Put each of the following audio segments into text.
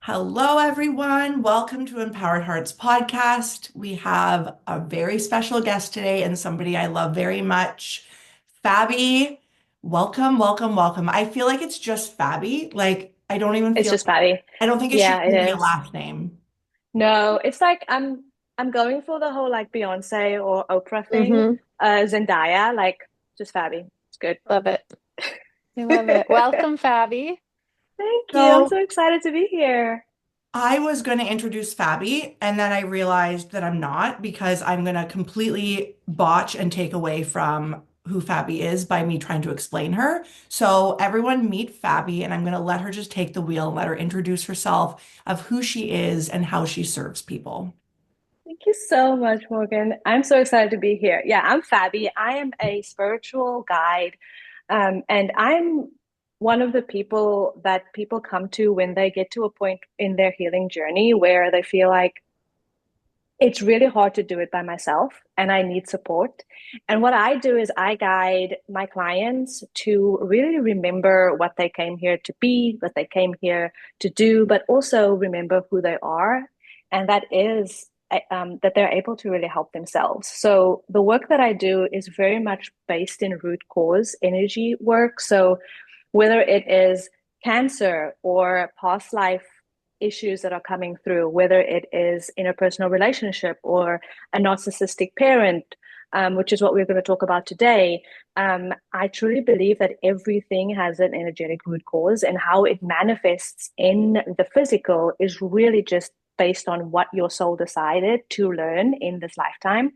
Hello, everyone. Welcome to Empowered Hearts podcast. We have a very special guest today and somebody I love very much, Fabi. Welcome, welcome, welcome. I feel like it's just Fabi. I don't even It's feel, just Fabi. I don't think it should Yeah, even be it a is. last name. No, it's like I'm going for the whole like Beyonce or Oprah thing. Mm-hmm. Zendaya, like just Fabi. It's good. Love it. I love it. Welcome, Fabi. Thank you. I'm So so excited to be here. I was going to introduce Fabi, and then I realized that I'm not because I'm going to completely botch and take away from who Fabi is by me trying to explain her. So everyone meet Fabi, and I'm going to let her just take the wheel and let her introduce herself of who she is and how she serves people. Thank you so much, Morgan. I'm so excited to be here. Yeah, I'm Fabi. I am a spiritual guide, and I'm one of the people that people come to when they get to a point in their healing journey where they feel like it's really hard to do it by myself and I need support. And what I do is I guide my clients to really remember what they came here to be, what they came here to do, but also remember who they are. And that is that they're able to really help themselves. So the work that I do is very much based in root cause energy work. So whether it is cancer or past life issues that are coming through, whether it is interpersonal relationship or a narcissistic parent, which is what we're going to talk about today. I truly believe that everything has an energetic root cause, and how it manifests in the physical is really just based on what your soul decided to learn in this lifetime.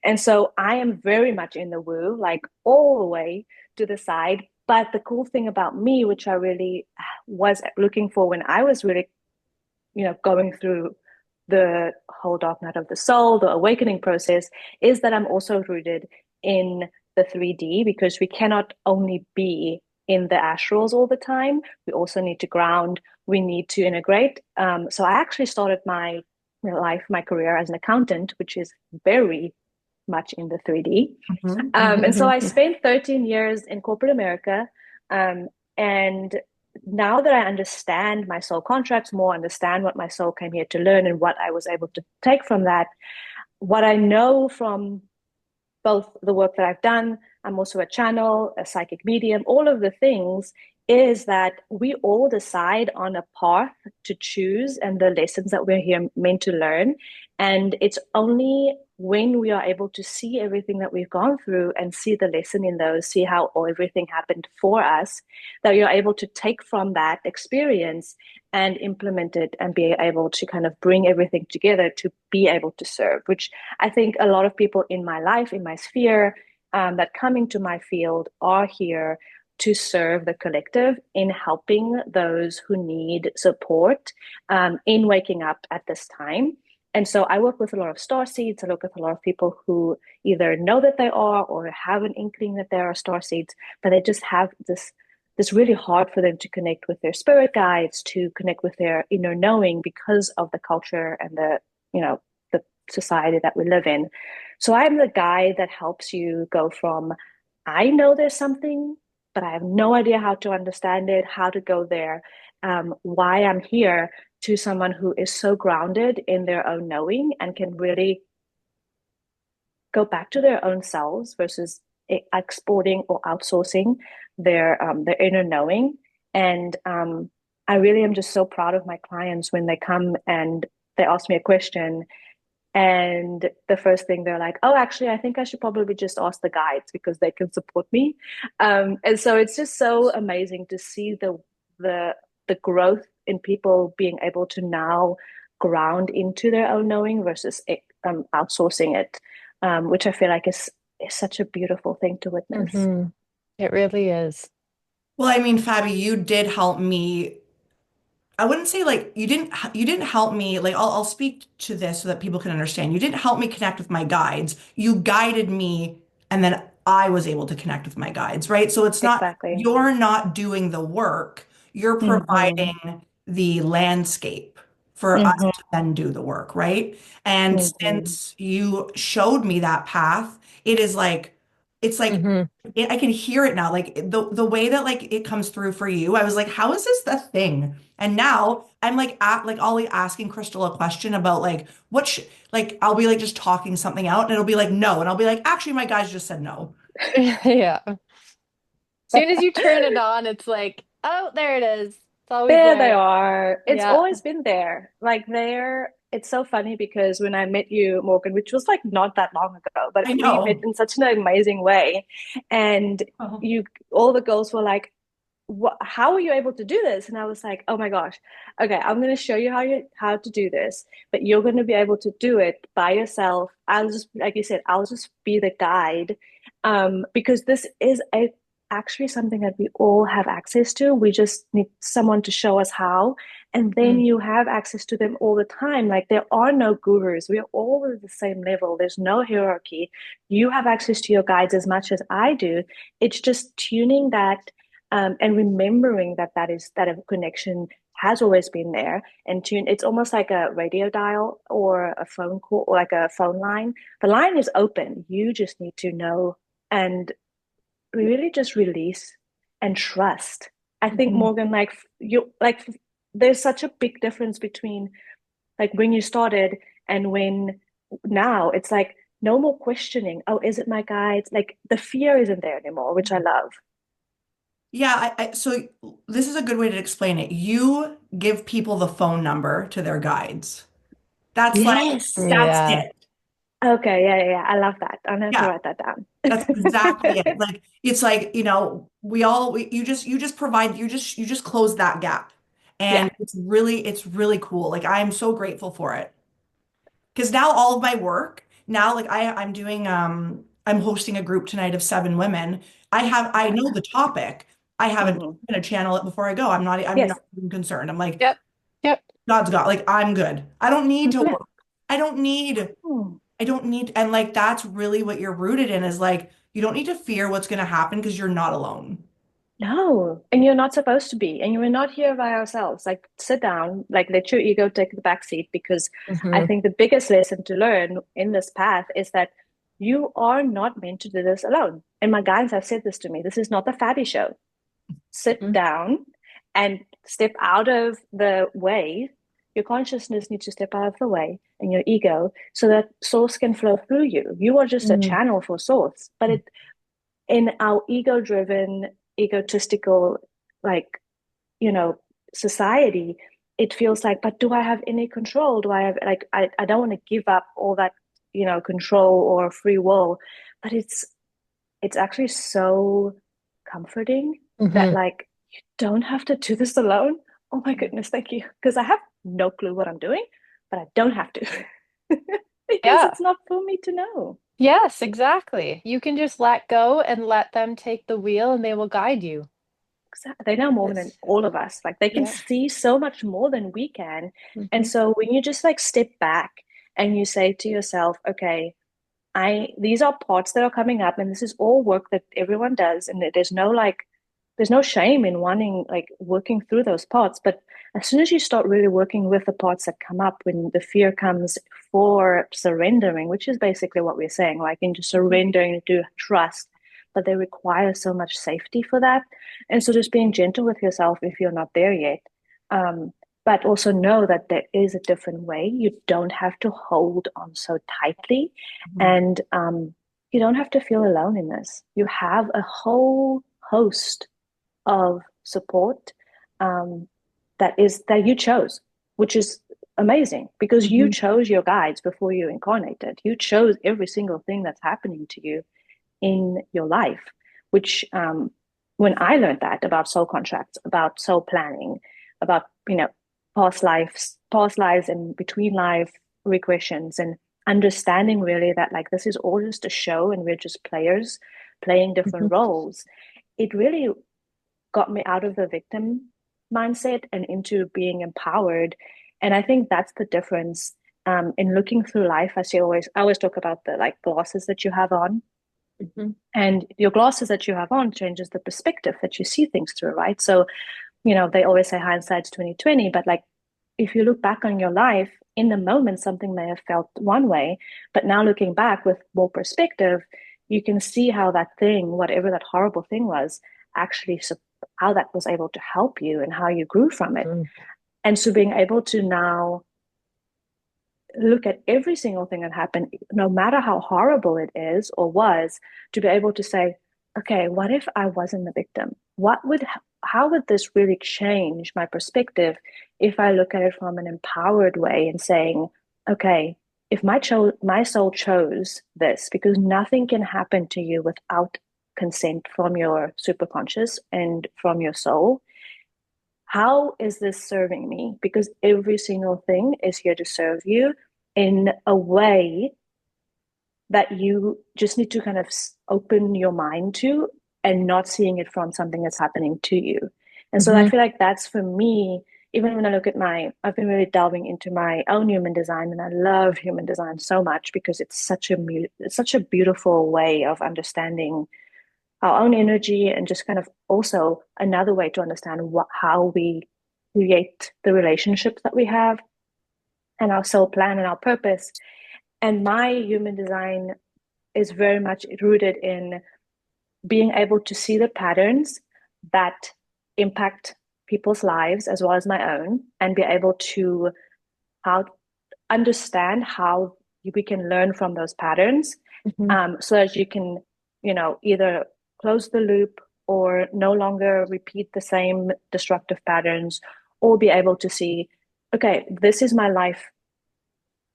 And so I am very much in the woo, like all the way to the side. But the cool thing about me, which I really was looking for when I was really, going through the whole dark night of the soul, the awakening process, is that I'm also rooted in the 3D, because we cannot only be in the astrals all the time. We also need to ground, we need to integrate. So I actually started my career as an accountant, which is very much in the 3D. Mhm, And so mhm. I spent 13 years in corporate America. And now that I understand my soul contracts more, understand what my soul came here to learn and what I was able to take from that, what I know from both the work that I've done, I'm also a channel, a psychic medium, all of the things, is that we all decide on a path to choose and the lessons that we're here meant to learn. And it's only when we are able to see everything that we've gone through and see the lesson in those, see how everything happened for us, that you're able to take from that experience and implement it and be able to kind of bring everything together to be able to serve, which I think a lot of people in my life, in my sphere, that come into my field are here to serve the collective in helping those who need support in waking up at this time. And so I work with a lot of star seeds. I work with a lot of people who either know that they are or have an inkling that there are star seeds, but they just have this really hard for them to connect with their spirit guides, to connect with their inner knowing because of the culture and the society that we live in. So I'm the guy that helps you go from, I know there's something, but I have no idea how to understand it, how to go there, why I'm here, to someone who is so grounded in their own knowing and can really go back to their own selves versus exporting or outsourcing their inner knowing. And I really am just so proud of my clients when they come and they ask me a question, and the first thing they're like, oh, actually, I think I should probably just ask the guides because they can support me. And so it's just so amazing to see the the growth in people being able to now ground into their own knowing versus outsourcing it, which I feel like is such a beautiful thing to witness. hmm It really is. Well, I mean, Fabi, you did help me. I wouldn't say like you didn't help me like I'll speak to this so that people can understand. You didn't help me connect with my guides. You guided me and then I was able to connect with my guides, right? So it's not Exactly. you're not doing the work. You're Mm-hmm. providing the landscape for us Mm-hmm. to then do the work, right? And Mm-hmm. since you showed me that path, it is like It's like Hmm. I can hear it now. Like the way that like it comes through for you, I was like, how is this the thing? And now I'm like at like I'll be asking Crystal a question about like what sh like I'll be like just talking something out and it'll be like no. And I'll be like, actually my guys just said no. Yeah. Soon as you turn it on, it's like, oh, there it is. It's always There they there. are. It's Yeah. always been there. Like there, it's so funny because when I met you, Morgan, which was like not that long ago, but I we met know. in such an amazing way. And Oh. you, all the girls were like, what, how are you able to do this? And I was like, oh my gosh, okay, I'm going to show you how to do this, but you're going to be able to do it by yourself. I'll just, like you said, I'll just be the guide, because this is actually something that we all have access to. We just need someone to show us how, and then Mm. you have access to them all the time. Like there are no gurus. We are all at the same level. There's no hierarchy. You have access to your guides as much as I do. It's just tuning that, and remembering that that a connection has always been there, and tune it's almost like a radio dial or a phone call or like a phone line. The line is open, you just need to know and really just release and trust. I think, Mhm. Morgan, like you like there's such a big difference between like when you started and when now. It's like no more questioning, oh, is it my guide? Like the fear isn't there anymore, which I love. Yeah, so this is a good way to explain it. You give people the phone number to their guides. That's like Yes. that's Yeah. it. Okay, yeah, yeah, yeah. I love that. I'm gonna have to Yeah. write that down. That's exactly it. Like it's like, you just provide you just close that gap. Yeah. And it's really cool. Like I'm so grateful for it. Because now all of my work, now like I'm hosting a group tonight of 7 women. I know the topic. I haven't Mhm. I'm gonna channel it before I go. I'm Yes. not even concerned. I'm like, Yep. Yep. God's got like I'm good. I don't need to Yeah. work. I don't need Hmm. I don't need, and like that's really what you're rooted in is like you don't need to fear what's going to happen because you're not alone. No, and you're not supposed to be, and you're not here by ourselves. Like, sit down, like, let your ego take the back seat, because I Hmm. think the biggest lesson to learn in this path is that you are not meant to do this alone. And my guides have said this to me. This is not the Fabi show. Sit Hmm. down and step out of the way. Your consciousness needs to step out of the way and your ego so that source can flow through you. You are just a Mm. channel for source. But in our ego driven, egotistical, like, you know, society, it feels like, but do I have any control? Do I have, like, I don't want to give up all that, control or free will. But it's actually so comforting that Hmm. like you don't have to do this alone. Oh my goodness, thank you. Because I have no clue what I'm doing, but I don't have to because Yeah. it's not for me to know. Yes, exactly. You can just let go and let them take the wheel and they will guide you. Exactly. They know more than It's, all of us. Like they can yeah. see so much more than we can. And Hmm. so when you just like step back and you say to yourself, okay, I these are parts that are coming up, and this is all work that everyone does, and there's no shame in wanting like working through those parts. But as soon as you start really working with the parts that come up when the fear comes for surrendering, which is basically what we're saying, like into surrendering to trust, but they require so much safety for that. And so just being gentle with yourself if you're not there yet. Um, but also know that there is a different way. You don't have to hold on so tightly, Mhm. and you don't have to feel alone in this. You have a whole host of support, um, that you chose, which is amazing because you Hmm. chose your guides before you incarnated. You chose every single thing that's happening to you in your life, which, when I learned that about soul contracts, about soul planning, about, past lives and between life regressions, and understanding really that like this is all just a show and we're just players playing different Hmm. roles, it really got me out of the victim mindset and into being empowered. And I think that's the difference, in looking through life. I always talk about the like glasses that you have on, Hmm. and your glasses that you have on changes the perspective that you see things through, right? So, they always say hindsight's 2020, but like if you look back on your life, in the moment something may have felt one way, but now looking back with more perspective, you can see how that thing, whatever that horrible thing was, actually, how that was able to help you and how you grew from it. Mm. And so being able to now look at every single thing that happened, no matter how horrible it is or was, to be able to say, okay, what if I wasn't the victim? How would this really change my perspective if I look at it from an empowered way and saying, okay, if my soul chose this, because nothing can happen to you without consent from your superconscious and from your soul, how is this serving me? Because every single thing is here to serve you in a way that you just need to kind of open your mind to, and not seeing it from something that's happening to you. And so I Mhm. feel like that's for me, even when I look at I've been really delving into my own human design, and I love human design so much because it's such a beautiful way of understanding our own energy, and just kind of also another way to understand how we create the relationships that we have, and our soul plan and our purpose. And my human design is very much rooted in being able to see the patterns that impact people's lives as well as my own, and be able to how understand how we can learn from those patterns, Mhm. so that you can, either close the loop or no longer repeat the same destructive patterns, or be able to see, okay, this is my life.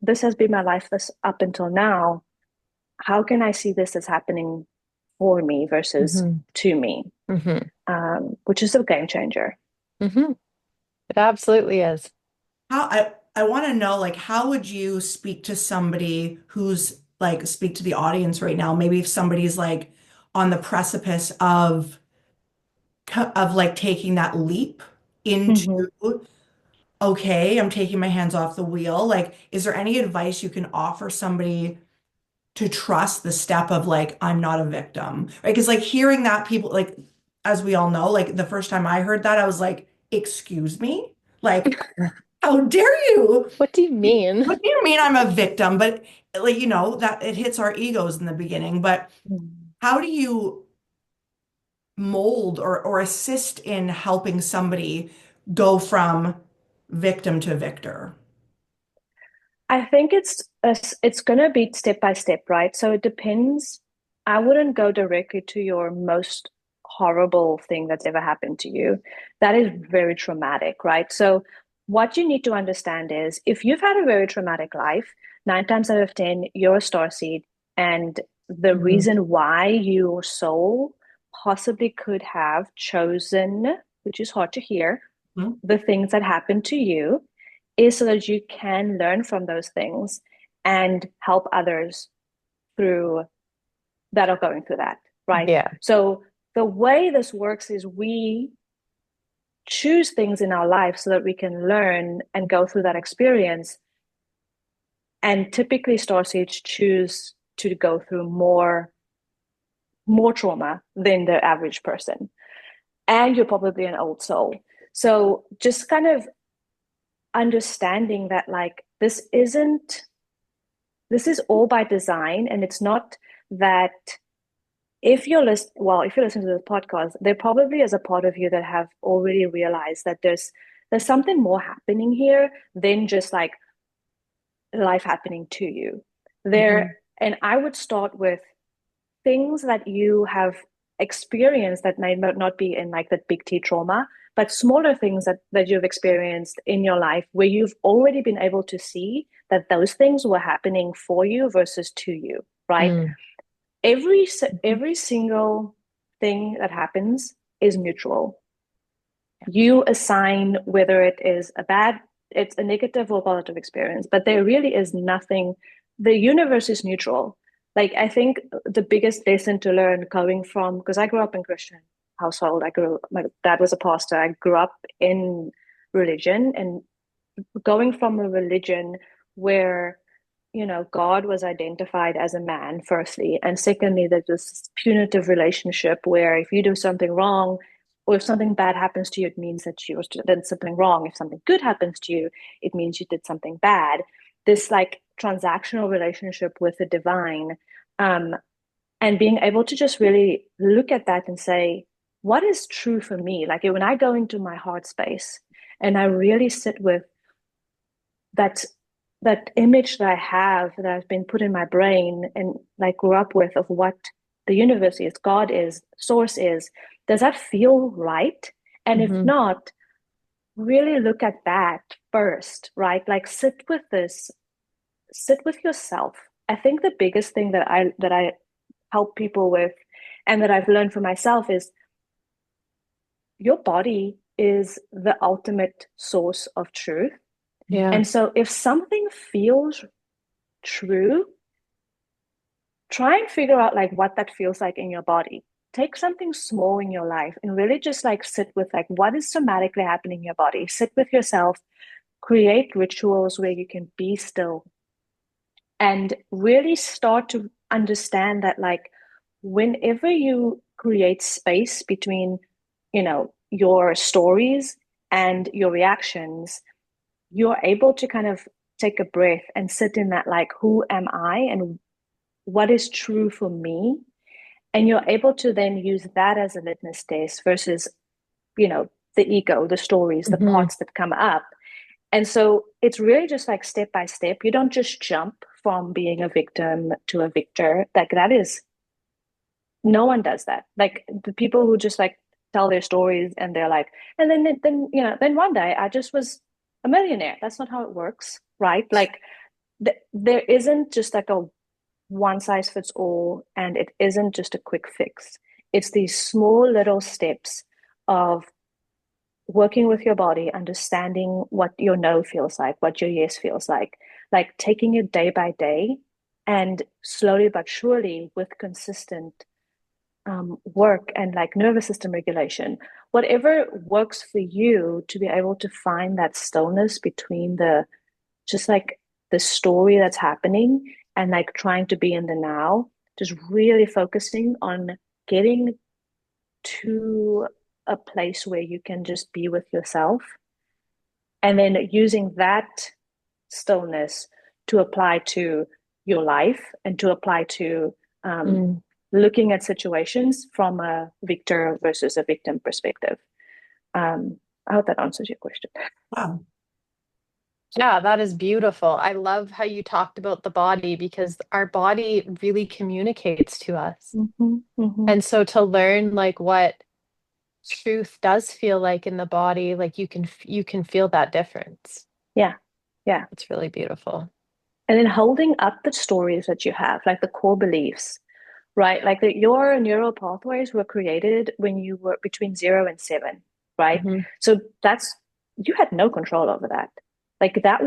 This has been my life this up until now. How can I see this as happening for me versus Mhm. to me? Mhm. Which is a game changer. Mhm. It absolutely is. I want to know, like, how would you speak to somebody who's like, speak to the audience right now? Maybe if somebody's like on the precipice of like taking that leap into, Mm-hmm. okay, I'm taking my hands off the wheel. Like, is there any advice you can offer somebody to trust the step of like, I'm not a victim, right? Because like hearing that, people like, as we all know, like the first time I heard that, I was like, excuse me? Like, how dare you? What do you mean? What do you mean I'm a victim? But like, that it hits our egos in the beginning. But how do you mold or assist in helping somebody go from victim to victor? I think it's going to be step by step, right? So it depends. I wouldn't go directly to your most horrible thing that's ever happened to you. That is very traumatic, right? So what you need to understand is, if you've had a very traumatic life, 9 times out of 10, you're a starseed, and the Mhm. reason why your soul possibly could have chosen, which is hard to hear, Hmm? the things that happened to you, is so that you can learn from those things and help others through that are going through that, right? Yeah. So the way this works is we choose things in our life so that we can learn and go through that experience. And typically starseeds choose to go through more trauma than the average person. And you're probably an old soul. So just kind of understanding that, like, this is all by design, and it's not that, if you're listening to this podcast, there probably is a part of you that have already realized that there's something more happening here than just like life happening to you there. Mhm. And I would start with things that you have experienced that may not be in like that big T trauma, but smaller things that you've experienced in your life, where you've already been able to see that those things were happening for you versus to you, right? Mm. Every single thing that happens is neutral. You assign whether it's a negative or positive experience, but there really is nothing. The universe is neutral. Like, I think the biggest lesson to learn, going from, because I grew up in Christian household, my dad was a pastor. I grew up in religion, and going from a religion where, God was identified as a man, firstly, and secondly, there's this punitive relationship where if you do something wrong, or if something bad happens to you, it means that you did something wrong. If something good happens to you, it means you did something bad. This like transactional relationship with the divine, um, And being able to just really look at that and say, what is true for me? Like when I go into my heart space and I really sit with that image that I have, that I've been put in my brain and like grew up with, of what the universe is, God is, source is, does that feel right? And if Hmm. not, really look at that first, right? Like sit with this, sit with yourself. I think the biggest thing that I help people with, and that I've learned for myself, is your body is the ultimate source of truth. Yeah. And so if something feels true, try and figure out like what that feels like in your body. Take something small in your life and really just like sit with like what is somatically happening in your body. Sit with yourself, create rituals where you can be still and really start to understand that like whenever you create space between, your stories and your reactions, you're able to kind of take a breath and sit in that like, who am I and what is true for me? And you're able to then use that as a litmus test versus, the ego, the stories, the Hmm. parts that come up. And so it's really just like step by step. You don't just jump from being a victim to a victor. Like that is, no one does that. Like the people who just like tell their stories and they're like, and then one day I just was a millionaire. That's not how it works, right? Like there isn't just like a one size fits all, and it isn't just a quick fix. It's these small little steps of working with your body, understanding what your no feels like, what your yes feels like taking it day by day, and slowly but surely with consistent work and like nervous system regulation, whatever works for you, to be able to find that stillness between the just like the story that's happening and like trying to be in the now, just really focusing on getting to a place where you can just be with yourself and then using that stillness to apply to your life and to apply to um, Mm. looking at situations from a victor versus a victim perspective. I hope that answers your question. Wow. Yeah, that is beautiful. I love how you talked about the body because our body really communicates to us. Mm-hmm, mm-hmm. And so to learn like what truth does feel like in the body, like you can feel that difference. Yeah, yeah. It's really beautiful. And then holding up the stories that you have, like the core beliefs, right? Like your neural pathways were created when you were between 0 and 7, right? Hmm. So that's, you had no control over that. Like that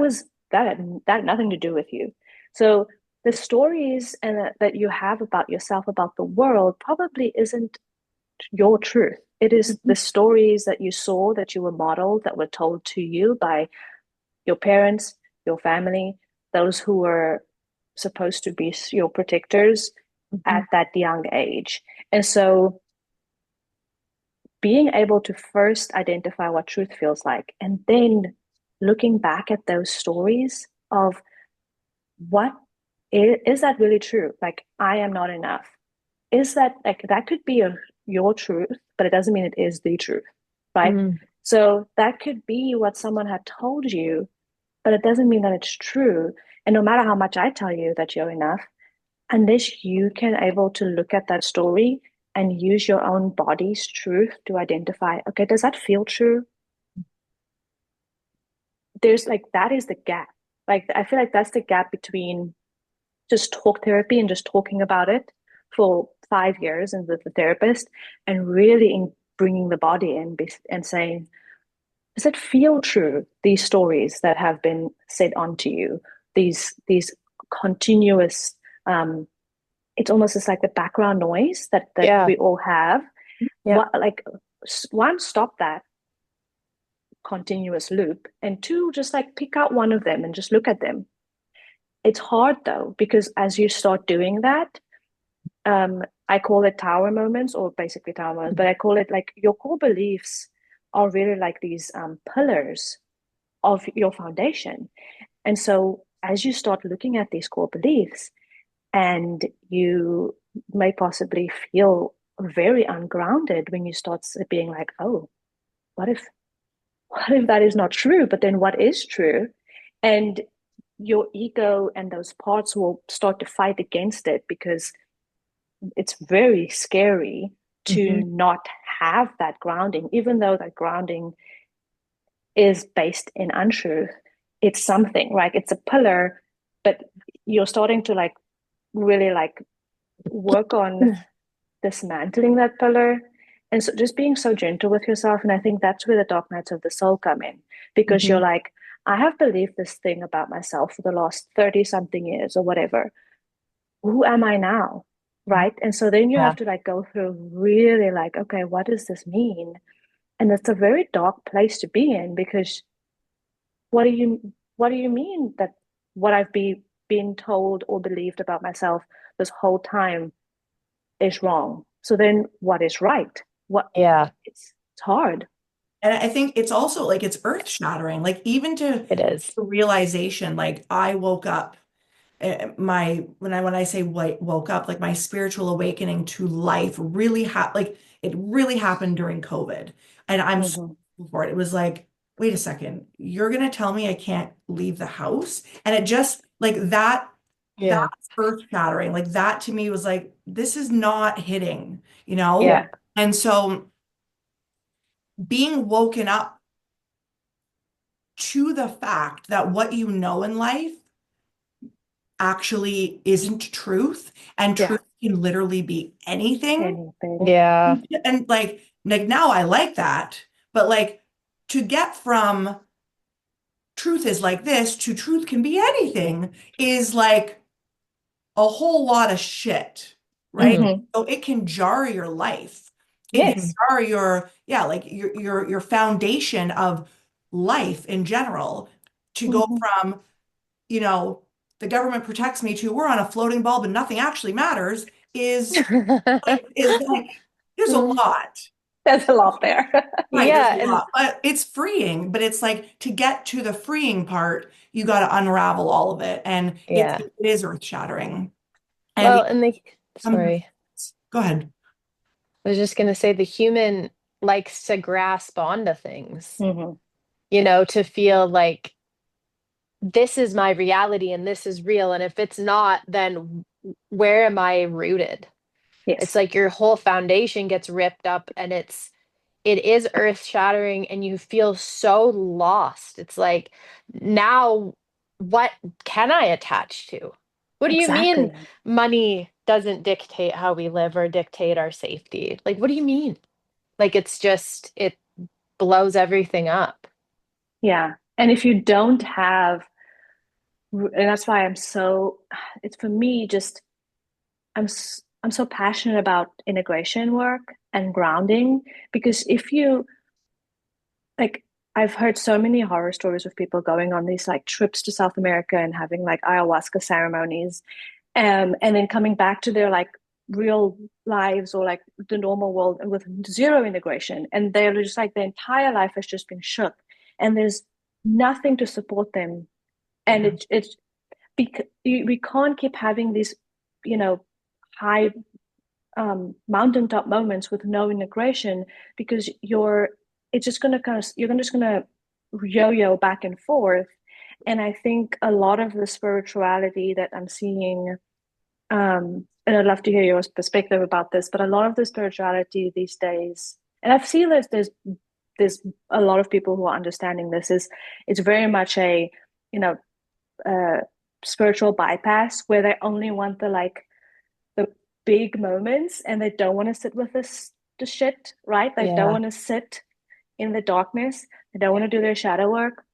had nothing to do with you. So the stories and that you have about yourself, about the world, probably isn't your truth. It is Hmm. the stories that you saw, that you were modeled, that were told to you by your parents, your family, those who were supposed to be your protectors Hmm. at that young age. And so being able to first identify what truth feels like and then looking back at those stories of what is that really true? Like, I am not enough. Is that like that could be your truth, but it doesn't mean it is the truth, right? Mm. So that could be what someone had told you, but it doesn't mean that it's true. And no matter how much I tell you that you're enough, unless you can able to look at that story and use your own body's truth to identify, okay, does that feel true? There's like that is the gap. Like I feel like that's the gap between just talk therapy and just talking about it for 5 years and with the therapist and really bringing the body in and saying, does it feel true, these stories that have been said onto you, these continuous it's almost just like the background noise that Yeah. we all have. Yeah. What like one, stop that continuous loop, and two, just like pick out one of them and just look at them. It's hard though, because as you start doing that, I call it tower moments, or basically tower moments, but I call it like your core beliefs are really like these pillars of your foundation. And so as you start looking at these core beliefs and you may possibly feel very ungrounded when you start being like, oh, what if that is not true? But then what is true? And your ego and those parts will start to fight against it because it's very scary to Mhm. not have that grounding, even though that grounding is based in untruth. It's something, right? It's a pillar, but you're starting to like really like work on dismantling that pillar. And so just being so gentle with yourself. And I think that's where the dark nights of the soul come in, because you're Mhm. like, I have believed this thing about myself for the last 30 something years or whatever. Who am I now? Right. And so then you Yeah. have to like go through really like, okay, what does this mean? And it's a very dark place to be in because what do you mean that what I've been told or believed about myself this whole time is wrong? So then what is right? What Yeah, it's hard. And I think it's also like it's earth shattering. Like even to it is. the realization, like I woke up, my when I say woke up, like my spiritual awakening to life really like it really happened during COVID. And I'm so Mm-hmm. grateful for it. It was like, wait a second, you're gonna tell me I can't leave the house? And it just like Yeah. that's earth shattering. Like that to me was like, this is not hitting, you know? Yeah. Yeah, And so being woken up to the fact that what you know in life actually isn't truth, and yeah, truth can literally be anything. anything. Yeah. And like now I like that, but like to get from truth is like this to truth can be anything is like a whole lot of shit, right? Hmm. Mm-hmm. So it can jar your life. It can Hmm. Yes. jar your, yeah, like your foundation of life in general to go Mm-hmm. from, you know, the government protects me to we're on a floating ball, but nothing actually matters is like there's a lot. There's a lot there. Right, there's Yeah, a and lot, but it's freeing. But it's like to get to the freeing part, you got to unravel all of it, and yeah. it is earth shattering. And Well, and the um, sorry. go ahead. I was just gonna say the human likes to grasp onto things, Mm-hmm. to feel like this is my reality and this is real. And if it's not, then where am I rooted? It's Yes. like your whole foundation gets ripped up and it is earth shattering and you feel so lost. It's like, now what can I attach to? What do you mean Exactly. money doesn't dictate how we live or dictate our safety? Like, what do you mean? Like, it blows everything up. Yeah. And if you don't have, and that's why it's for me just I'm so passionate about integration work and grounding because if you like I've heard so many horror stories of people going on these like trips to South America and having like ayahuasca ceremonies, and then coming back to their like real lives or like the normal world with zero integration, and they're just like their entire life has just been shook, and there's nothing to support them, and Yeah. it's because we can't keep having these, you know, high mountaintop moments with no integration because it's just going to kind of you're just going to yo-yo back and forth. And I think a lot of the spirituality that I'm seeing, and I'd love to hear your perspective about this, but a lot of the spirituality these days, and I've seen this, there's a lot of people who are understanding this, is it's very much a, you know, uh, spiritual bypass where they only want the big moments and they don't want to sit with this the shit, right? They don't Yeah. want to sit in the darkness. They don't want to do their shadow work.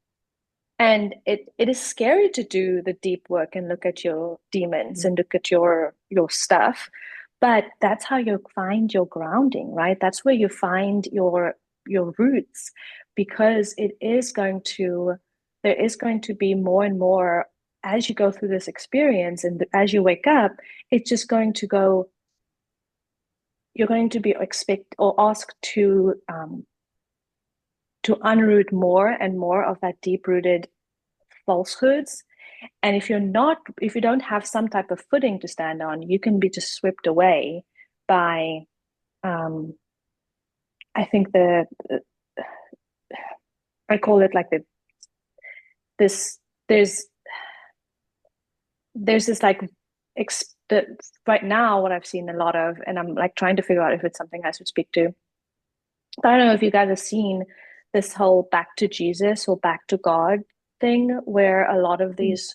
And it is scary to do the deep work and look at your demons and look at your stuff. But that's how you find your grounding, right? That's where you find your roots because there is going to be more and more as you go through this experience and as you wake up, it's just going to go you're going to be expect or asked to unroot more and more of that deep rooted falsehoods And if you don't have some type of footing to stand on, you can be just swept away by, I think I call it like this, there's this like, right now what I've seen a lot of, and I'm like trying to figure out if it's something I should speak to. I don't know if you guys have seen this whole back to Jesus or back to God thing, where a lot of these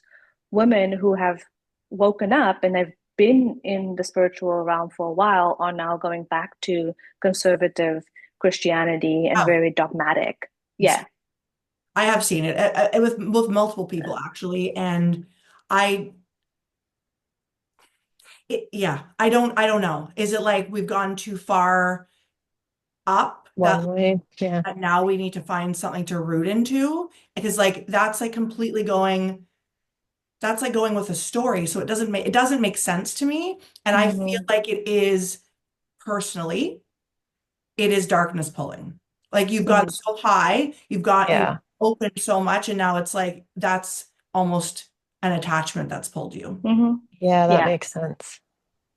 women who have woken up and they've been in the spiritual realm for a while are now going back to conservative Christianity and Oh, very dogmatic. Yeah. I have seen it with multiple people actually, and I yeah, I don't know. Is it like we've gone too far up that One way. Yeah. now we need to find something to root into? Because like that's like going with a story, so it doesn't make sense to me, and I feel Mm-hmm. like personally it is darkness pulling. Like you've got Mm-hmm. so high, you've Yeah. opened so much, and now it's like that's almost an attachment that's pulled you. Mm-hmm. Yeah, that Yeah. makes sense.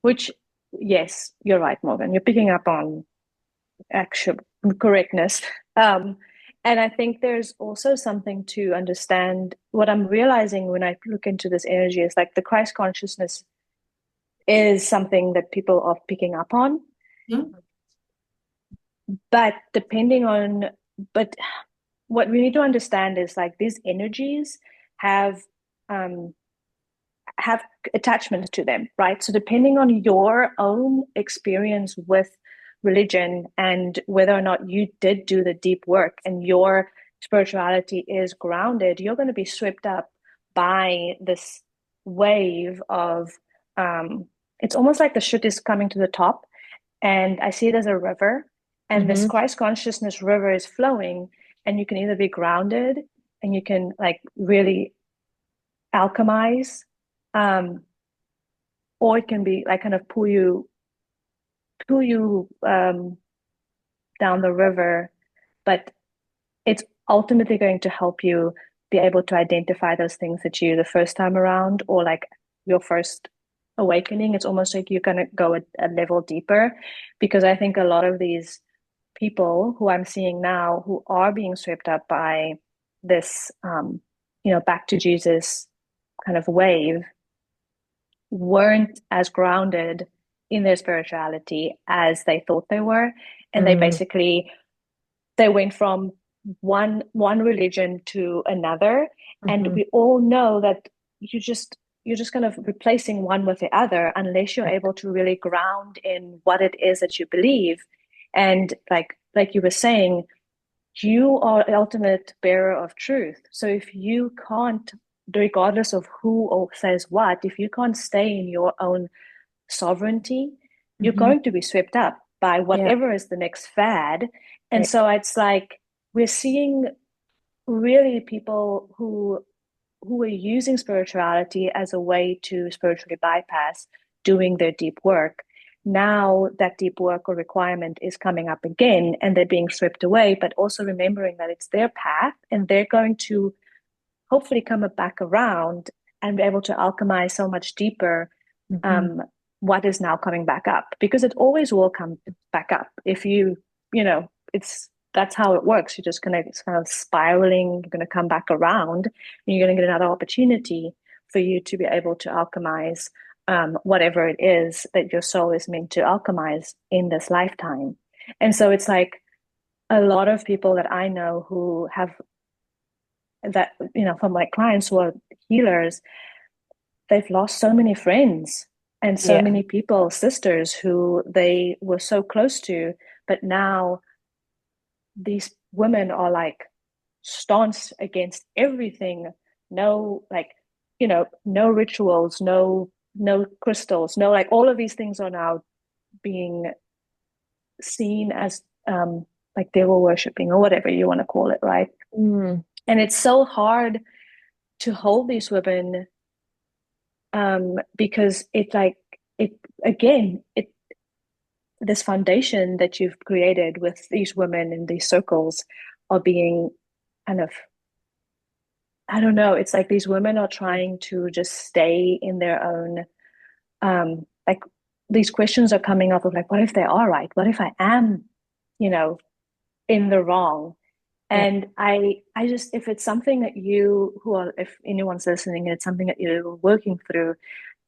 Which, yes, you're right, Morgan. You're picking up on actual correctness. Um, and I think there's also something to understand. What I'm realizing when I look into this energy is like the Christ consciousness is something that people are picking up on. Mhm. But depending on, but what we need to understand is like these energies have um, have attachments to them, right? So depending on your own experience with religion and whether or not you did do the deep work and your spirituality is grounded, you're going to be swept up by this wave of it's almost like the shit is coming to the top, and I see it as a river, and this Hmm. Christ consciousness river is flowing, and you can either be grounded and you can like really alchemize, um, or it can be like kind of pull you down the river, but it's ultimately going to help you be able to identify those things that you the first time around or like your first awakening. It's almost like you're going to go a level deeper, because I think a lot of these people who I'm seeing now who are being swept up by this back to Jesus kind of wave weren't as grounded in their spirituality as they thought they were, and Mm, they went from one religion to another, and hmm. we all know that you're just kind of replacing one with the other unless you're able to really ground in what it is that you believe. And like you were saying, you are the ultimate bearer of truth. So if you can't, regardless of who or says what, if you can't stay in your own sovereignty, you're Hmm. going to be swept up by Yeah. whatever is the next fad. And Right. so it's like we're seeing really people who are using spirituality as a way to spiritually bypass doing their deep work. Now that deep work or requirement is coming up again and they're being swept away, but also remembering that it's their path and they're going to hopefully come back around and be able to alchemize so much deeper Hmm. um, what is now coming back up, because it always will come back up if it's that's how it works. You're just gonna it's kind of spiraling, you're gonna come back around and you're gonna get another opportunity for you to be able to alchemize whatever it is that your soul is meant to alchemize in this lifetime. And so it's like a lot of people that I know who have that, from my clients who are healers, they've lost so many friends and so Yeah. many people, sisters who they were so close to, but now these women are like staunch against everything. No, like, no rituals, no crystals, no, like all of these things are now being seen as like devil worshipping or whatever you want to call it, right? Mm, And it's so hard to hold these women because it's like it again it this foundation that you've created with these women in these circles are being kind of I don't know. It's like these women are trying to just stay in their own, like these questions are coming up of like, what if they are right? What if I am, you know, in the wrong? Yeah. And I just, if it's something that you who are, if anyone's listening, and it's something that you're working through,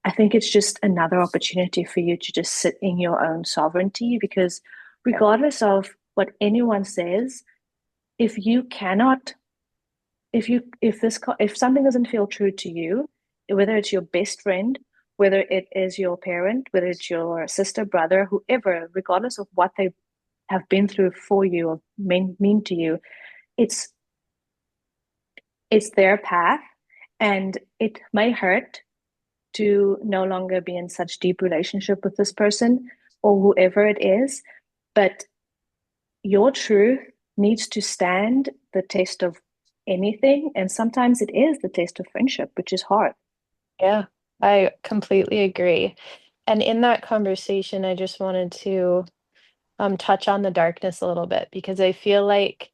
I think it's just another opportunity for you to just sit in your own sovereignty, because regardless of what anyone says, if you cannot, if something doesn't feel true to you, whether it's your best friend, whether it is your parent, whether it's your sister, brother, whoever, regardless of what they have been through for you or mean to you, it's it's their path, and it may hurt to no longer be in such deep relationship with this person or whoever it is, but your truth needs to stand the test of anything, and sometimes it is the test of friendship, which is hard. Yeah, I completely agree. And in that conversation, I just wanted to touch on the darkness a little bit because I feel like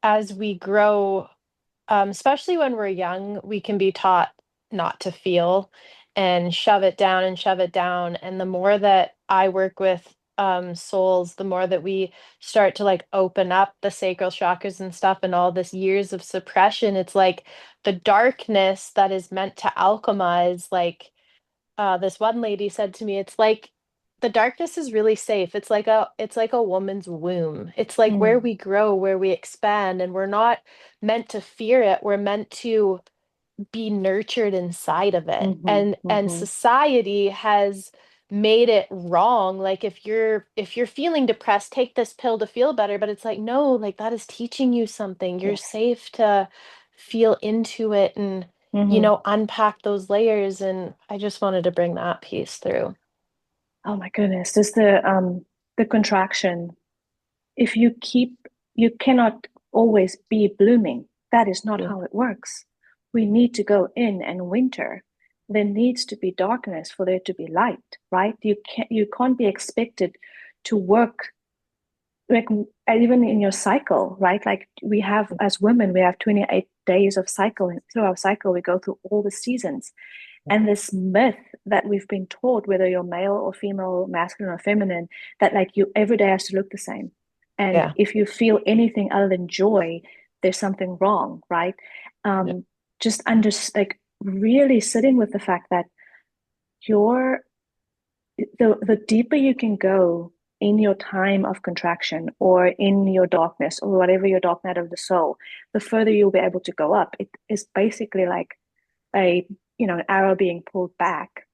as we grow, especially when we're young, we can be taught not to feel and shove it down and shove it down. And the more that I work with souls, the more that we start to like open up the sacral chakras and stuff and all this years of suppression, it's like the darkness that is meant to alchemize, like this one lady said to me, it's like the darkness is really safe. It's like a woman's womb. It's like where Mm, we grow, where we expand, and we're not meant to fear it. We're meant to be nurtured inside of it. mm-hmm, And mm-hmm. society has made it wrong. Like if you're feeling depressed, take this pill to feel better, but it's like no, like that is teaching you something. You're Yes. safe to feel into it and Mm-hmm. unpack those layers. And I just wanted to bring that piece through. Oh my goodness. Just the contraction. If you keep, you cannot always be blooming. That is not Yeah. how it works. We need to go in and winter. There needs to be darkness for there to be light, right? You can't be expected to work like even in your cycle, right? Like we have as women, we have 28 days of cycle, and through our cycle we go through all the seasons. And this myth that we've been taught, whether you're male or female, masculine or feminine, that like you every day has to look the same. And Yeah. if you feel anything other than joy, there's something wrong, right? Yeah. Um, just under like really sitting with the fact that you're the deeper you can go in your time of contraction or in your darkness or whatever your dark night of the soul, the further you'll be able to go up. It is basically like a an arrow being pulled back.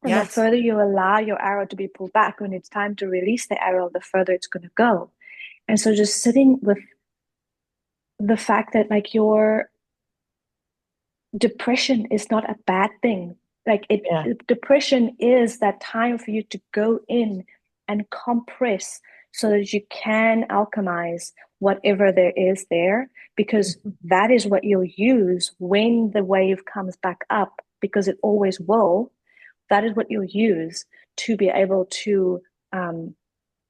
And the Yes. further you allow your arrow to be pulled back, when it's time to release the arrow, the further it's going to go. And so just sitting with the fact that like your depression is not a bad thing. Like Yeah. depression is that time for you to go in and compress so that you can alchemize whatever there is there, because Mhm. that is what you'll use when the wave comes back up, because it always will. That is what you'll use to be able um,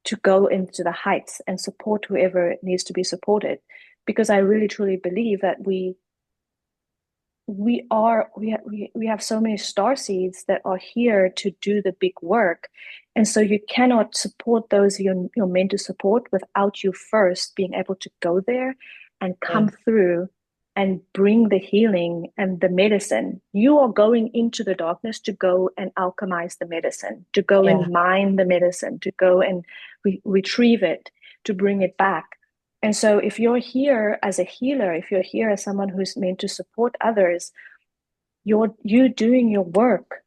to go into the heights and support whoever needs to be supported. Because I really truly believe that we have so many star seeds that are here to do the big work, and so you cannot support those you're meant to support without you first being able to go there and Yeah. come through and bring the healing and the medicine. You are going into the darkness to go and alchemize the medicine, to go Yeah. and mine the medicine, to go and retrieve it, to bring it back. And so, if you're here as a healer, if you're here as someone who's meant to support others, you doing your work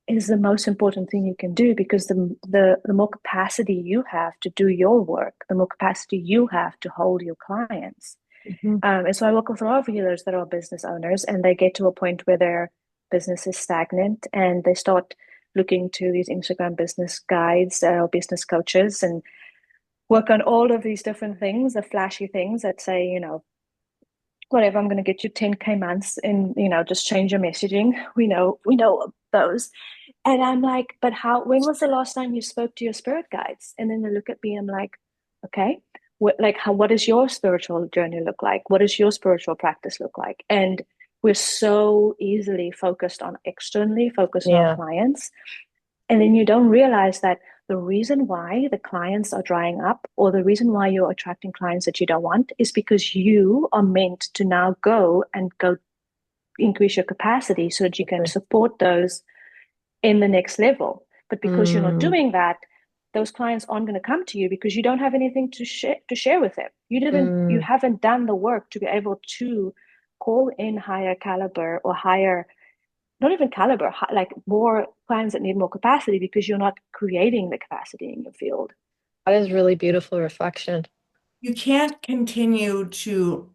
is the most important thing you can do, because the more capacity you have to do your work, the more capacity you have to hold your clients. Mhm. And so I work with a lot of healers that are business owners, and they get to a point where their business is stagnant, and they start looking to these Instagram business guides or business coaches and work on all of these different things, the flashy things that say, whatever, I'm going to get you 10K months and, just change your messaging. We know those. And I'm like, but when was the last time you spoke to your spirit guides? And then they look at me, I'm like, okay, what does your spiritual journey look like? What does your spiritual practice look like? And we're so easily externally focused on Yeah. clients. And then you don't realize that the reason why the clients are drying up, or the reason why you're attracting clients that you don't want, is because you are meant to now go increase your capacity so that you can support those in the next level. But because you're not Mm, doing that, those clients aren't going to come to you because you don't have anything to share with them. You mm. haven't done the work to be able to call in higher caliber, or higher, not even caliber, like more clients that need more capacity, because you're not creating the capacity in your field. That is really beautiful reflection. You can't continue to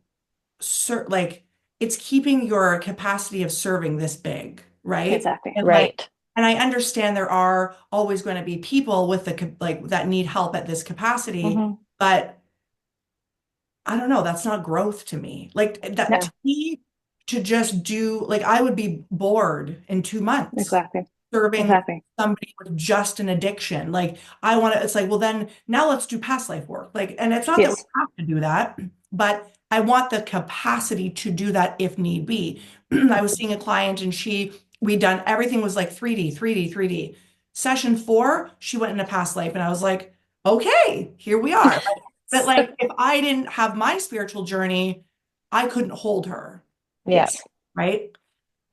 like it's keeping your capacity of serving this big, right? Exactly. And like, Right. and I understand there are always going to be people with like that need help at this capacity, Mm-hmm. but I don't know, that's not growth to me. Like that No, to me, to just do like I would be bored in 2 months exactly. serving Exactly. somebody with just an addiction. Like I want to, it's like, well, then now let's do past life work. Like, and it's not that we Yes. have to do that, but I want the capacity to do that if need be. I was seeing a client and we done everything was like 3D, 3D, 3D. Session 4, she went into past life, and I was like, okay, here we are. But like, if I didn't have my spiritual journey, I couldn't hold her, Yeah. Yes. right?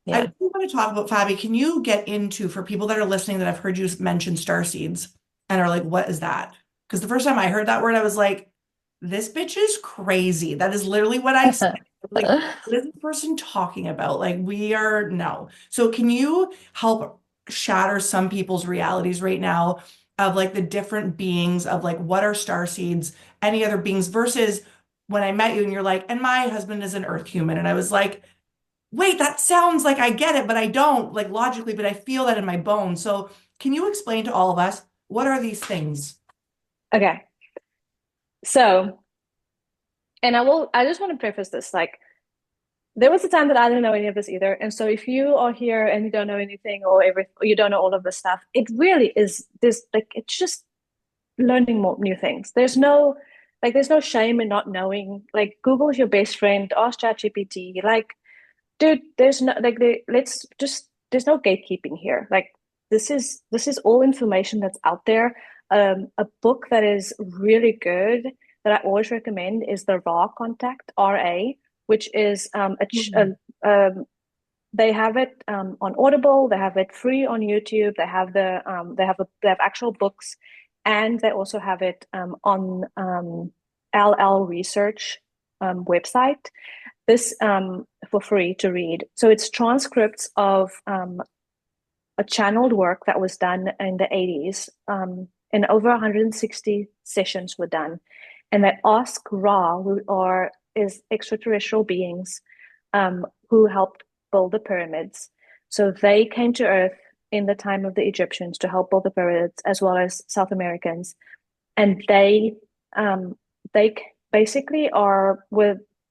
I Yeah. do want to talk about Fabi. Can you get into, for people that are listening that I've heard you mention star seeds and are like, what is that? Because the first time I heard that word, I was like, this bitch is crazy. That is literally what I said. Like, what is this person talking about? Like, we are no. So, can you help shatter some people's realities right now of like the different beings of like what are star seeds, any other beings versus when I met you and you're like, and my husband is an earth human. And I was like, wait, that sounds like I get it, but I don't, like logically, but I feel that in my bones. So, can you explain to all of us what are these things? Okay. So, and I just want to preface this, like, there was a time that I didn't know any of this either. And so if you are here and you don't know anything, or you don't know all of this stuff, it really is this, like, it's just learning more new things. There's no shame in not knowing. Like, Google's your best friend, ask ChatGPT. Like, dude, there's no like let's just there's no gatekeeping here. Like, this is all information that's out there. A book that is really good that I always recommend is The Raw Contact, RA, which is Mhm. they have it on Audible, they have it free on YouTube, they have actual books, and they also have it on LL Research website, this for free to read. So it's transcripts of a channeled work that was done in the 80s, and over 160 sessions were done. And they ask Ra, who are is extraterrestrial beings who helped build the pyramids. So they came to Earth in the time of the Egyptians to help build the pyramids, as well as South Americans. And they basically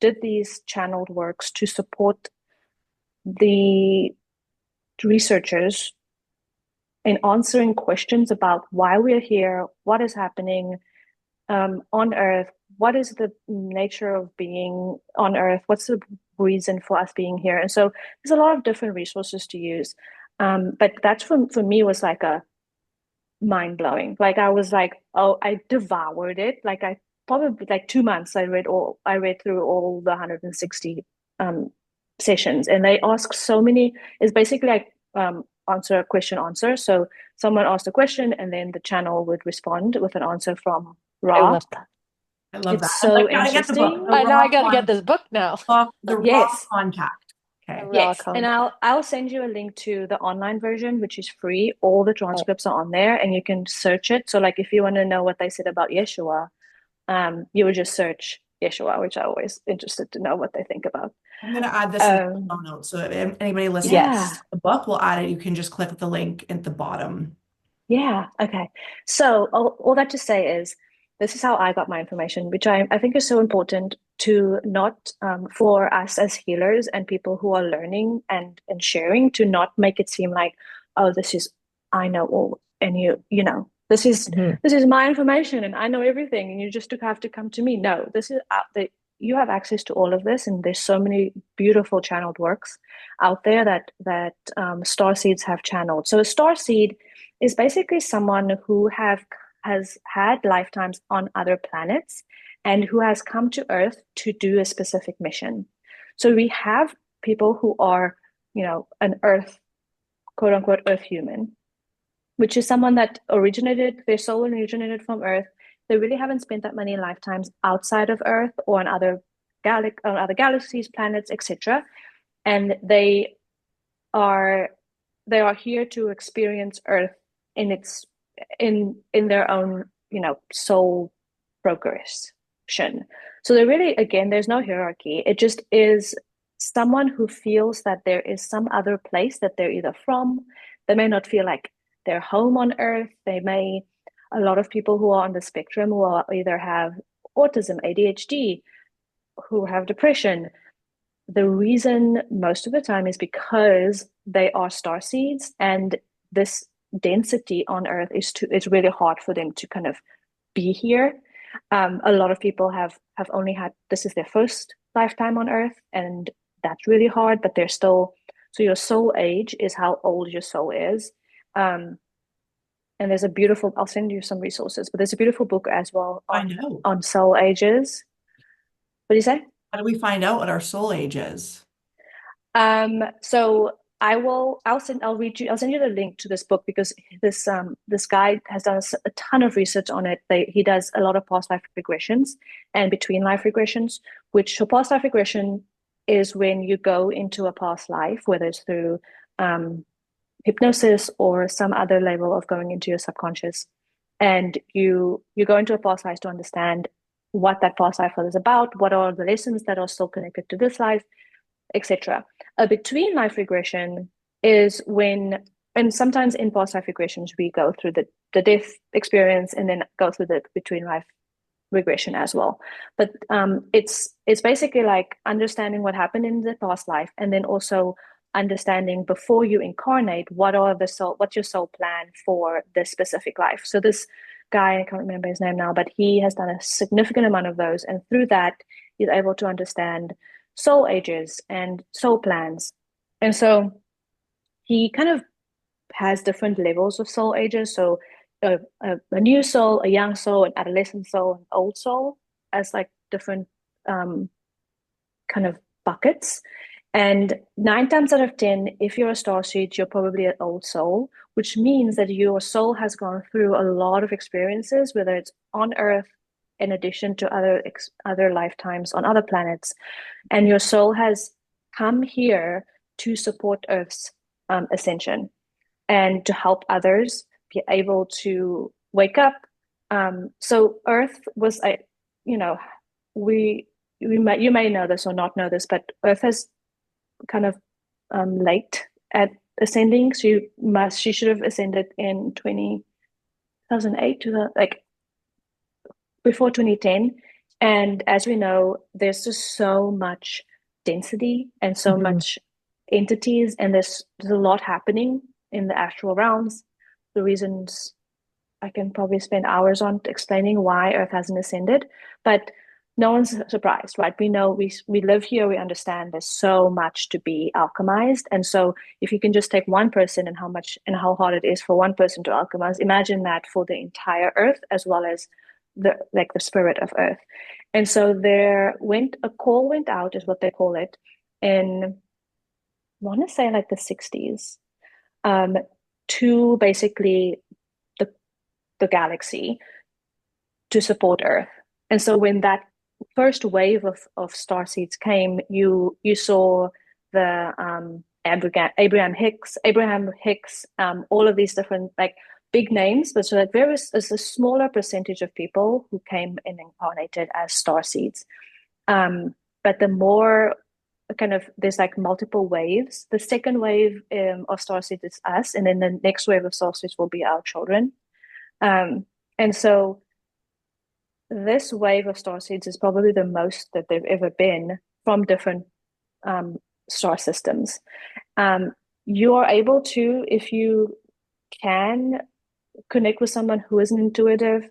did these channeled works to support the researchers in answering questions about why we're here, what is happening on Earth, what is the nature of being on Earth, what's the reason for us being here. And so there's a lot of different resources to use. But that's for me was like a mind blowing. Like, I was like, oh, I devoured it. Like, I probably, like, 2 months I read through all the 160 um sessions, and they ask so many. It's basically like answer question answer. So someone asked a question, and then the channel would respond with an answer from I Ra. love that. I love It's that. I'm so like, gotta get the book, interesting. The I know I Raw gotta get this book now. The Raw Yes. Contact. The Okay. raw Yes, and con. I'll send you a link to the online version, which is free. All the transcripts are on there, and you can search it. So, like, if you want to know what they said about Yeshua, you would just search Yeshua, which I always interested to know what they think about. I'm gonna add this in the Um, show notes. So if anybody listening to yeah, Yes. the book will add it. You can just click the link at the bottom. yeah, okay. So all that to say is, this is how I got my information, which I think is so important to not for us as healers and people who are learning and sharing, to not make it seem like, oh, this is, I know all, and this is Mhm. this is my information and I know everything and you just have to come to me. No, this is out there. you have access to all of this, and there's so many beautiful channeled works out there that star seeds have channeled. So a star seed is basically someone who has had lifetimes on other planets and who has come to Earth to do a specific mission. So we have people who are, an Earth, quote unquote, Earth human, which is someone that their soul originated from Earth. They really haven't spent that many lifetimes outside of Earth or on other galaxies, planets, etc. And are they are here to experience Earth in their own, soul progression. So they're really, again, there's no hierarchy. It just is someone who feels that there is some other place that they're either from. They may not feel like they're home on Earth. A lot of people who are on the spectrum will either have autism, ADHD, who have depression. The reason most of the time is because they are star seeds, and this density on Earth it's really hard for them to kind of be here. A lot of people have only had, this is their first lifetime on Earth, and that's really hard, but they're still, so your soul age is how old your soul is. And there's I'll send you some resources, but there's a beautiful book as well I know. on soul ages. What do you say? How do we find out what our soul age is? So I'll send you the link to this book, because this guy has done a ton of research on it. He does a lot of past life regressions and between life regressions, which past life regression is when you go into a past life, whether it's through hypnosis or some other level of going into your subconscious, and you go into a past life to understand what that past life is about, what are the lessons that are still connected to this life, etc. A between life regression is when, and sometimes in past life regressions we go through the death experience and then go through the between life regression as well. But it's basically like understanding what happened in the past life, and then also understanding before you incarnate what's your soul plan for this specific life. So this guy, I can't remember his name now, but he has done a significant amount of those, and through that he's able to understand soul ages and soul plans. And so he kind of has different levels of soul ages. So a new soul, a young soul, an adolescent soul, an old soul, as like different kind of buckets. And 9 times out of 10, if you're a starseed, you're probably an old soul, which means that your soul has gone through a lot of experiences, whether it's on Earth, in addition to other lifetimes on other planets, and your soul has come here to support Earth's ascension and to help others be able to wake up. So Earth was you may know this or not know this, but Earth has kind of late at ascending. So she should have ascended in 2008 like before 2010. And as we know, there's just so much density and so much entities, and there's a lot happening in the astral realms. The reasons I can probably spend hours on explaining why Earth hasn't ascended, but no one's surprised, right? We know we live here, we understand there's so much to be alchemized. And so if you can just take one person and how hard it is for one person to alchemize, imagine that for the entire Earth as well as the spirit of Earth. And so a call went out, is what they call it, in, I want to say like the 60s, to basically the galaxy to support Earth. And so when that first wave of starseeds came, you saw the Abraham Hicks, all of these different like big names, but so that there is a smaller percentage of people who came and incarnated as starseeds. But the more kind of, there's like multiple waves. The second wave of starseeds is us, and then the next wave of starseeds will be our children. And so this wave of starseeds is probably the most that they've ever been from different star systems. You are able to, if you can, connect with someone who is an intuitive,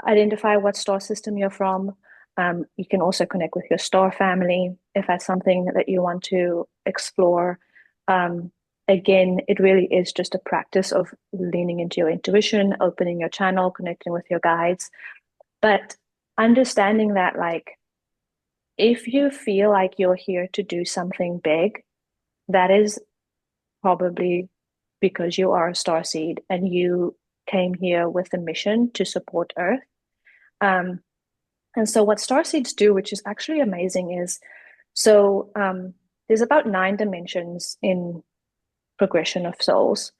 identify what star system you're from. You can also connect with your star family if that's something that you want to explore. Again, it really is just a practice of leaning into your intuition, opening your channel, connecting with your guides, but understanding that, like, if you feel like you're here to do something big, that is probably because you are a star seed and you came here with a mission to support Earth. Um, and so, what star seeds do, which is actually amazing, is there's about 9 dimensions in progression of souls.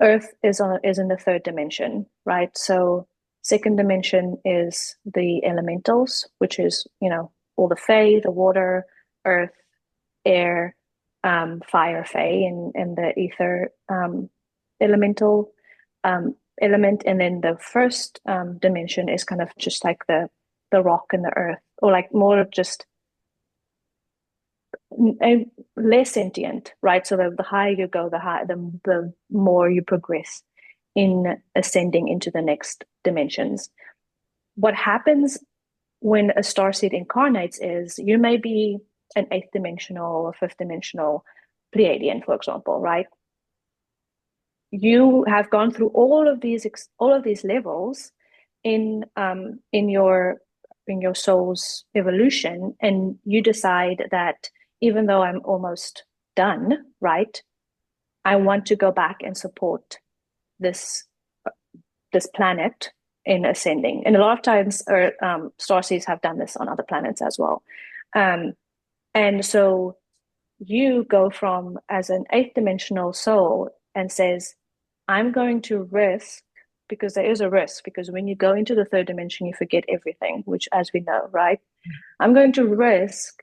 Earth is in the third dimension, right? So second dimension is the elementals, which is, all the fae, the water, earth, air, fire, fae, and the ether elemental element. And then the first dimension is kind of just like the rock and the earth, or like more just less sentient, right? So the higher you go, the more you progress in ascending into the next dimensions. What happens when a starseed incarnates is you may be an eighth dimensional or fifth dimensional Pleiadian, for example, right? You have gone through all of these levels in your soul's evolution, and you decide that even though I'm almost done, right, I want to go back and support this this planet in ascending. And a lot of times, starseeds have done this on other planets as well. And so you go from as an eighth dimensional soul and says, I'm going to risk, because there is a risk, because when you go into the third dimension, you forget everything, which, as we know, right? I'm going to risk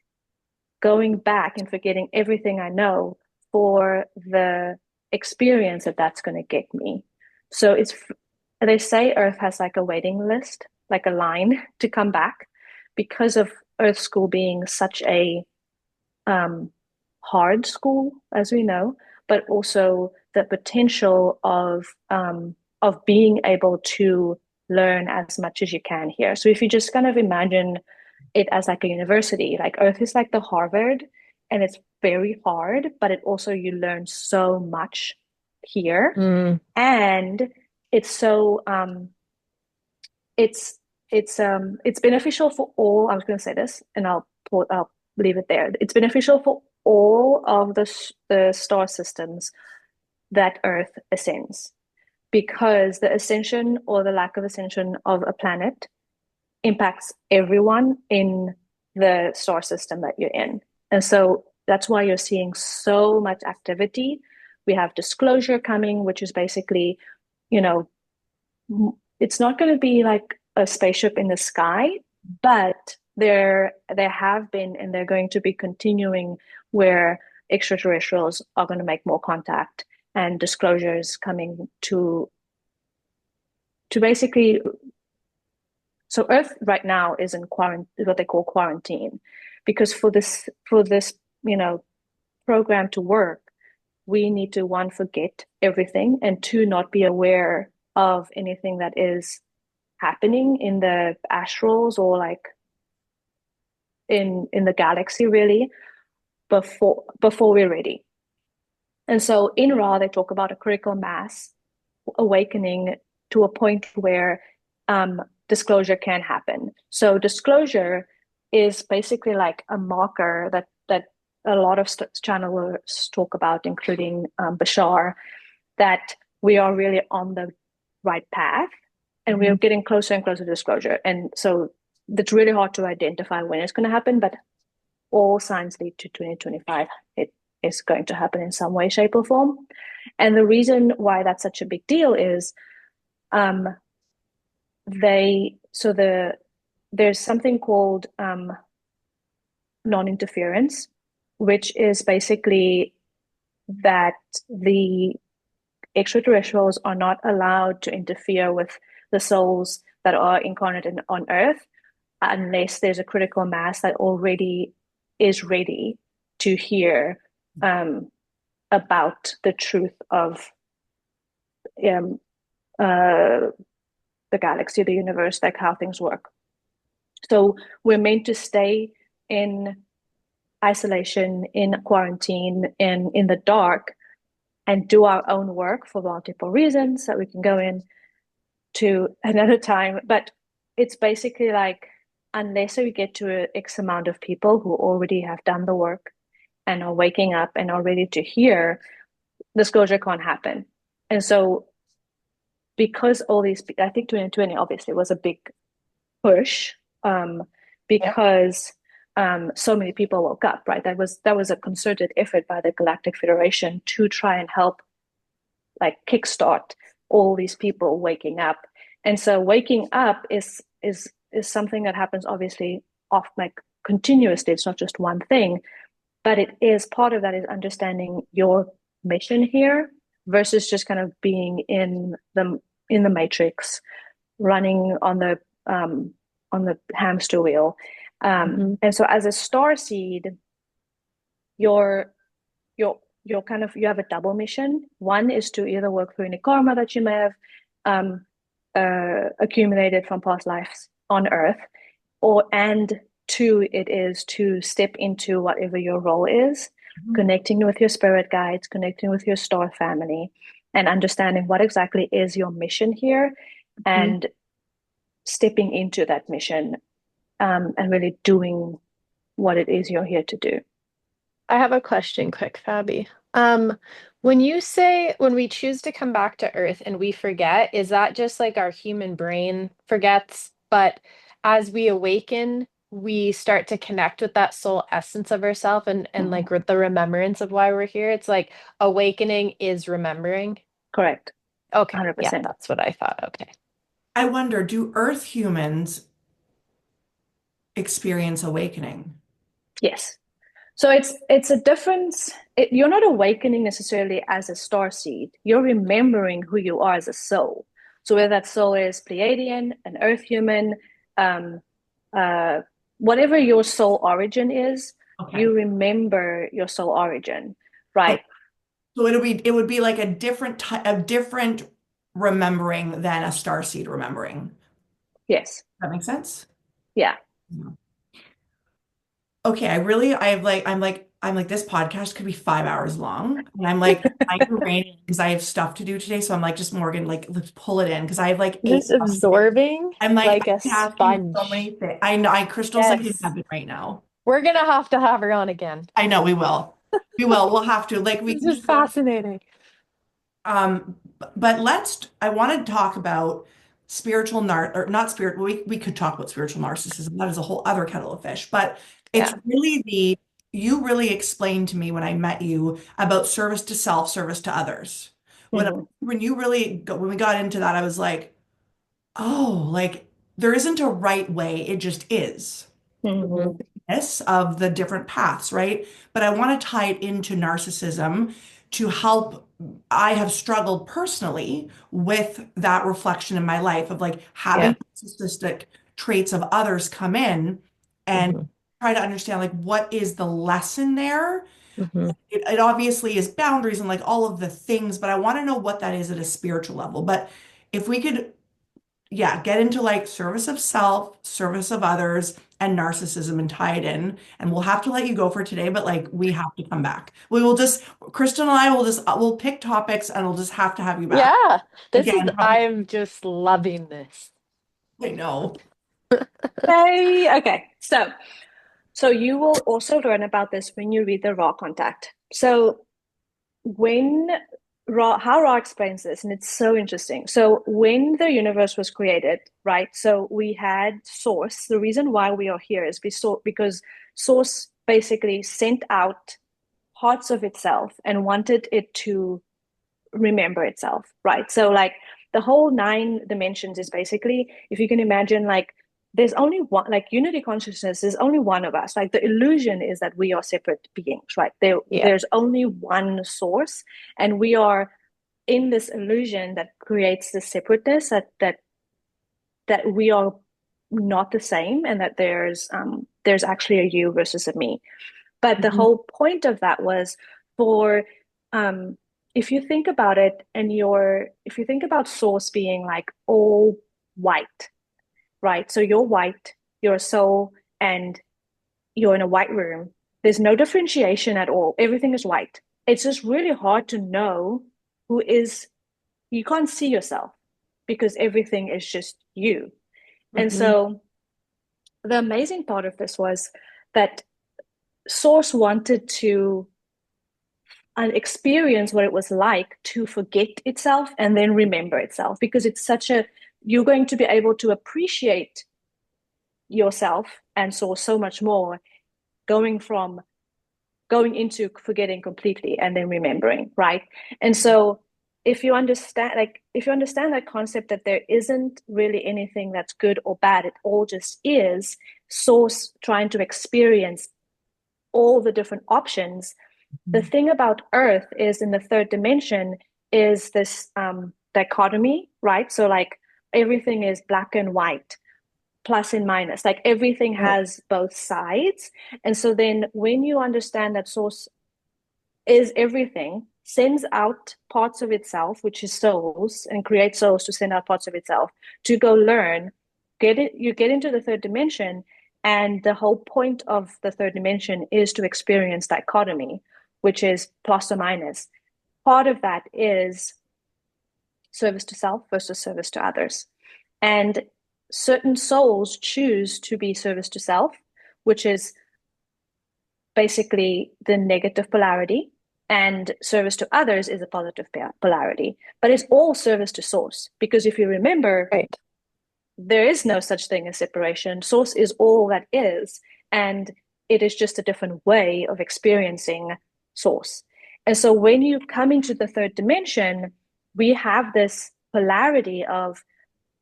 going back and forgetting everything I know for the experience that's going to get me. So they say Earth has like a waiting list, like a line to come back, because of Earth school being such a hard school, as we know, but also the potential of being able to learn as much as you can here. So if you just kind of imagine it as like a university, like Earth is like the Harvard, and it's very hard, but it also, you learn so much here. And it's so it's beneficial for all. I was going to say this, and I'll leave it there. It's beneficial for all of the star systems that Earth ascends, because the ascension or the lack of ascension of a planet impacts everyone in the star system that you're in. And so that's why you're seeing so much activity. We have disclosure coming, which is basically, it's not going to be like a spaceship in the sky, but there have been, and they're going to be continuing, where extraterrestrials are going to make more contact, and disclosures coming to basically. So Earth right now is in what they call quarantine, because for this program to work, we need to, one, forget everything, and two, not be aware of anything that is happening in the astrals, or like in the galaxy, really, before we're ready. And so in Ra, they talk about a critical mass awakening to a point where disclosure can happen. So disclosure is basically like a marker that a lot of channelers talk about, including Bashar, that we are really on the right path, and we're getting closer and closer to disclosure. And so it's really hard to identify when it's going to happen, but all signs lead to 2025. It is going to happen in some way, shape, or form. And the reason why that's such a big deal is there's something called non-interference, which is basically that the extraterrestrials are not allowed to interfere with the souls that are incarnate on Earth, unless there's a critical mass that already is ready to hear about the truth of the galaxy, the universe, like how things work. So we're meant to stay in isolation, in quarantine, in the dark, and do our own work for multiple reasons that we can go in to another time. But it's basically like, unless we get to a X amount of people who already have done the work and are waking up and are ready to hear, disclosure can't happen. And so, because all these, I think 2020 obviously was a big push, Yep. because so many people woke up, right? That was a concerted effort by the Galactic Federation to try and help, like, kickstart all these people waking up. And so waking up is something that happens obviously off, like, continuously. It's not just one thing, but it is part of that is understanding your mission here versus just kind of being in the matrix, running on the hamster wheel. Mhm. And so as a star seed, you're you're kind of, you have a double mission. One is to either work through any karma that you may have um, accumulated from past lives on Earth, and two, it is to step into whatever your role is, Mhm. connecting with your spirit guides, connecting with your star family, and understanding what exactly is your mission here, Mhm. and stepping into that mission, and really doing what it is you're here to do. I have a question quick, Fabi. When you say when we choose to come back to Earth and we forget, is that just like our human brain forgets? But as we awaken, we start to connect with that soul essence of ourself and like the remembrance of why we're here. It's like awakening is remembering. Correct. Okay, yeah, 100%. that's what I thought. Okay. I wonder, do Earth humans experience awakening? Yes. So it's a difference. You're not awakening necessarily as a star seed. You're remembering who you are as a soul. So whether that soul is Pleiadian, an Earth human, um, uh, whatever your soul origin is, Okay. you remember your soul origin, Okay. right? So it would be like a different remembering than a starseed remembering. Yes. That makes sense? Yeah. Yeah. Okay, I'm like this podcast could be 5 hours long. And I'm like trying to rein in because I have stuff to do today. So I'm like, just Morgan, like let's pull it in because I have like eight. Just absorbing I'm like, like a I can ask you so sponge. many things. I know Crystal's like in Yes. heaven right now. We're gonna have to have her on again. I know we will. We will. We'll have to. Like we This can is just go. fascinating. But I want to talk about spiritual or not spirit. We could talk about spiritual narcissism. That is a whole other kettle of fish. But it's Yeah. really you really explained to me when I met you about service to self, service to others. When Hmm. when we got into that, I was like, oh, like there isn't a right way. It just is Hmm. of the different paths, right? But I want to tie it into narcissism to help. I have struggled personally with that reflection in my life of like Yeah. having narcissistic traits of others come in and Hmm. try to understand like what is the lesson there. Hmm. It obviously is boundaries and like all of the things, but I want to know what that is at a spiritual level. But if we could, yeah, get into like service of self, service of others, and narcissism and tie it in. And we'll have to let you go for today, but like we have to come back. Kristen and I will we'll pick topics and we'll just have to have you back Yeah. This is, again. Probably, I'm just loving this. I know. Hey, okay. So you will also learn about this when you read the raw contact. So when how Ra explains this, and it's so interesting. So when the universe was created, right? So we had Source. The reason why we are here is because Source basically sent out parts of itself and wanted it to remember itself, right? So like the whole nine dimensions is basically, if you can imagine, like there's only one, like unity consciousness, there's only one of us. Like the illusion is that we are separate beings, right? Yeah. There's only one source, and we are in this illusion that creates the separateness, that we are not the same, and that there's actually a you versus a me. But the Mhm. whole point of that was for, um, if you think about it, if you think about source being like all white, right? So you're white, you're a soul, and you're in a white room. There's no differentiation at all. Everything is white. It's just really hard to know who is, you can't see yourself because everything is just you. And Mm-hmm. so the amazing part of this was that Source wanted to experience what it was like to forget itself and then remember itself, because it's such a, you're going to be able to appreciate yourself and so much more going into forgetting completely and then remembering, right? And so if you understand that concept, that there isn't really anything that's good or bad, it all just is Source trying to experience all the different options. The thing about Earth is, in the third dimension, is this dichotomy, right? So like everything is black and white, plus and minus, like everything has both sides. And so then when you understand that Source is everything, sends out parts of itself, which is souls, and creates souls to send out parts of itself to go learn, you get into the third dimension. And the whole point of the third dimension is to experience dichotomy, which is plus or minus. Part of that is service to self versus service to others. And certain souls choose to be service to self, which is basically the negative polarity, and service to others is a positive polarity. But it's all service to Source, because if you remember, Right. there is no such thing as separation. Source is all that is, and it is just a different way of experiencing Source. And so when you come into the third dimension, we have this polarity of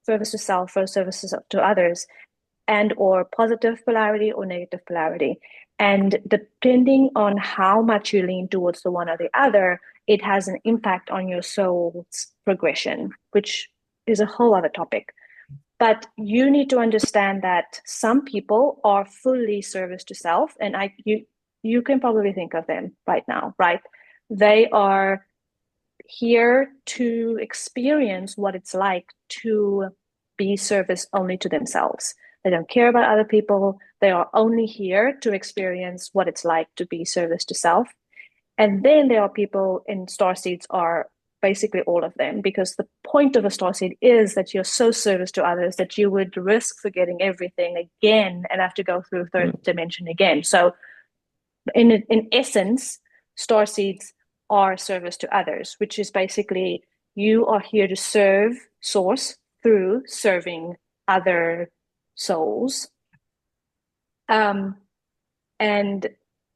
service to self or services to others, and or positive polarity or negative polarity. And depending on how much you lean towards the one or the other, it has an impact on your soul's progression, which is a whole other topic. But you need to understand that some people are fully service to self, and you can probably think of them right now, right? They are here to experience what it's like to be service only to themselves. They don't care about other people. They are only here to experience what it's like to be service to self. And then there are people in starseeds, are basically all of them, because the point of a starseed is that you're so service to others that you would risk forgetting everything again and have to go through third dimension again. So in essence, starseeds are service to others, which is basically you are here to serve Source through serving other souls. And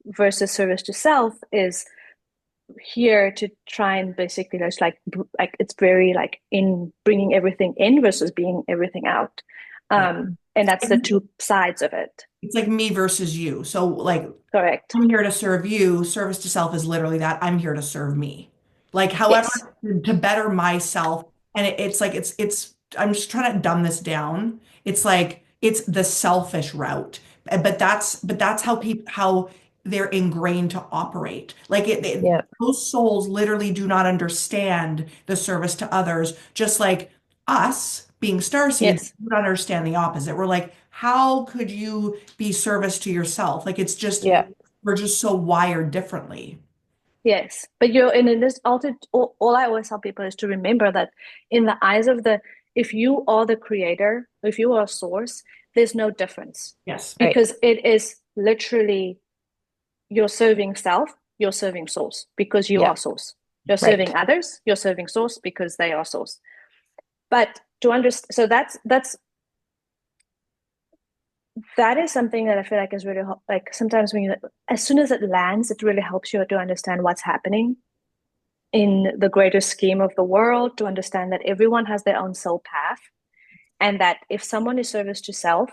versus service to self is here to try and basically, there's like it's very like in bringing everything in versus being everything out. And that's the two sides of it. It's like me versus you. So like Correct. I'm here to serve you. Service to self is literally that I'm here to serve me. Like however Yes. to better myself. And it's like I'm just trying to dumb this down. It's like it's the selfish route. But that's how they're ingrained to operate. Like Yeah. those souls literally do not understand the service to others, just like us being starseeds, Yes. we don't understand the opposite. We're like, how could you be service to yourself? Like it's just Yeah. we're just so wired differently. Yes. But you're in this altered, all I always tell people is to remember that in the eyes of if you are the creator, if you are a source, there's no difference, Yes. Right. because it is literally, you're serving self, you're serving source because you Yeah. are source. You're Right. serving others, you're serving source because they are source. But to understand, so that is something that I feel like is really like sometimes when as soon as it lands, it really helps you to understand what's happening in the greater scheme of the world, to understand that everyone has their own soul path, and that if someone is service to self,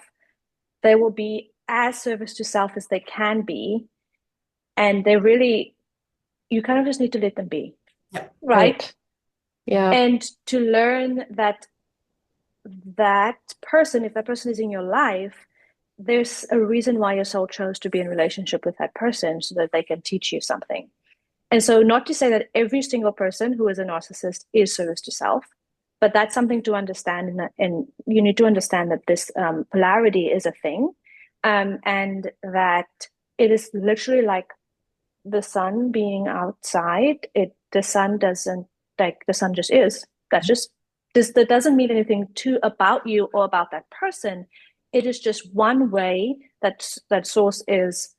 they will be as service to self as they can be, and they really, you kind of just need to let them be, Yeah. right? Right. Yeah. And to learn that that person, if that person is in your life, there's a reason why your soul chose to be in relationship with that person, so that they can teach you something. And so, not to say that every single person who is a narcissist is service to self, But that's something to understand, and you need to understand that this polarity is a thing, and that it is literally like the sun being outside. The sun doesn't, like, the sun just is. That's just this. That doesn't mean anything to about you or about that person. It is just one way that source is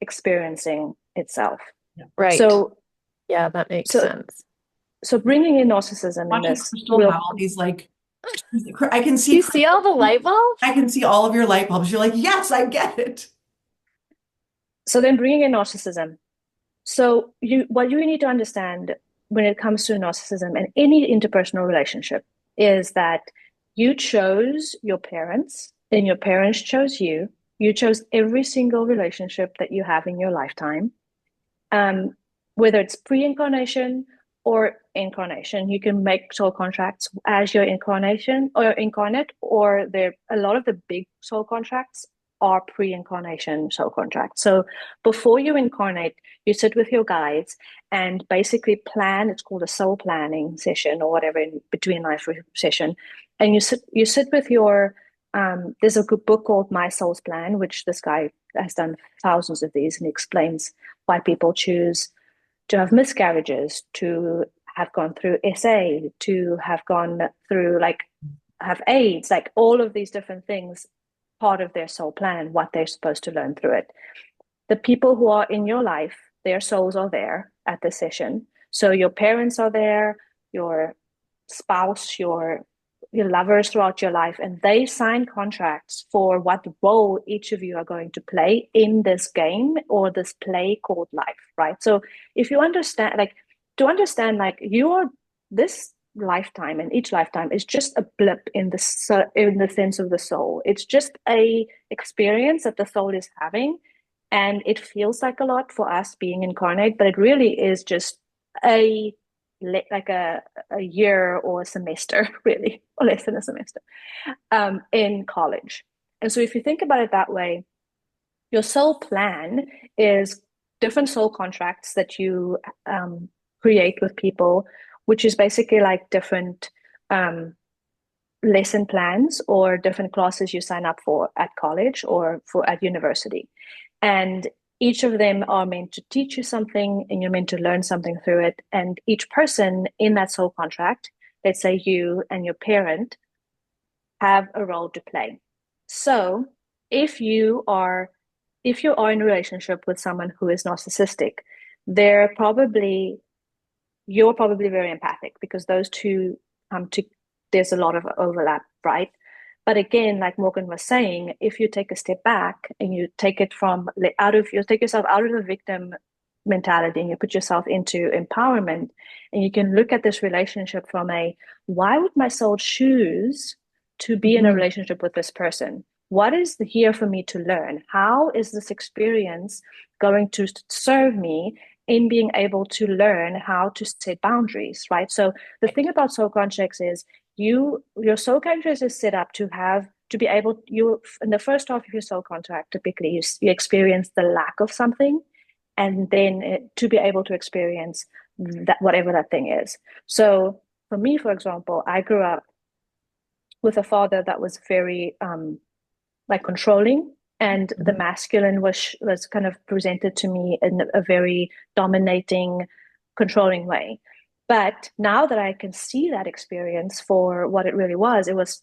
experiencing itself. Yeah. Right. So Yeah, that makes so sense. so bringing in narcissism in Watching this Krystle real. have all these like, I can Do see you see all the light bulbs? I can see all of your light bulbs. You're like, yes, I get it. So then bringing in narcissism. So what you need to understand when it comes to narcissism and any interpersonal relationship is that you chose your parents and your parents chose you. You chose every single relationship that you have in your lifetime. Um, Whether it's pre-incarnation or incarnation, you can make soul contracts as your incarnation or incarnate, or there a lot of the big soul contracts are pre-incarnation soul contracts. So before you incarnate, you sit with your guides and basically plan. It's called a soul planning session or whatever, in between life session, and you sit with your. There's a good book called My Soul's Plan, which this guy has done thousands of these, and he explains why people choose to have miscarriages, to have gone through SA, to have gone through, like, have AIDS, like all of these different things, part of their soul plan, what they're supposed to learn through it. The people who are in your life, their souls are there at the session. So your parents are there, your spouse, your lovers throughout your life, and they sign contracts for what role each of you are going to play in this game or this play called life, right? So if you understand, like, to understand, like, you are this lifetime, and each lifetime is just a blip in the sense of the soul. It's just a experience that the soul is having, and it feels like a lot for us being incarnate, but it really is just a like a year or a semester, really, or less than a semester, in college. And so if you think about it that way, your soul plan is different soul contracts that you create with people, which is basically like different lesson plans or different classes you sign up for at college or for at university. And each of them are meant to teach you something, and you're meant to learn something through it. And each person in that soul contract, let's say you and your parent, have a role to play. So if you are in a relationship with someone who is narcissistic, they're probably you're probably very empathic, because those two come to there's a lot of overlap, right? But again, like Morgan was saying, if you take a step back and you take it from you take yourself out of the victim mentality and you put yourself into empowerment, and you can look at this relationship from why would my soul choose to be in a Mhm. relationship with this person? What is here for me to learn? How is this experience going to serve me in being able to learn how to set boundaries, right? So the thing about soul contracts is your soul contract is set up to be able, you in the first half of your soul contract, typically you experience the lack of something, and then to be able to experience that, whatever that thing is. So for me, for example, I grew up with a father that was very like controlling, and the Mhm. masculine was kind of presented to me in a very dominating, controlling way. But now that I can see that experience for what it was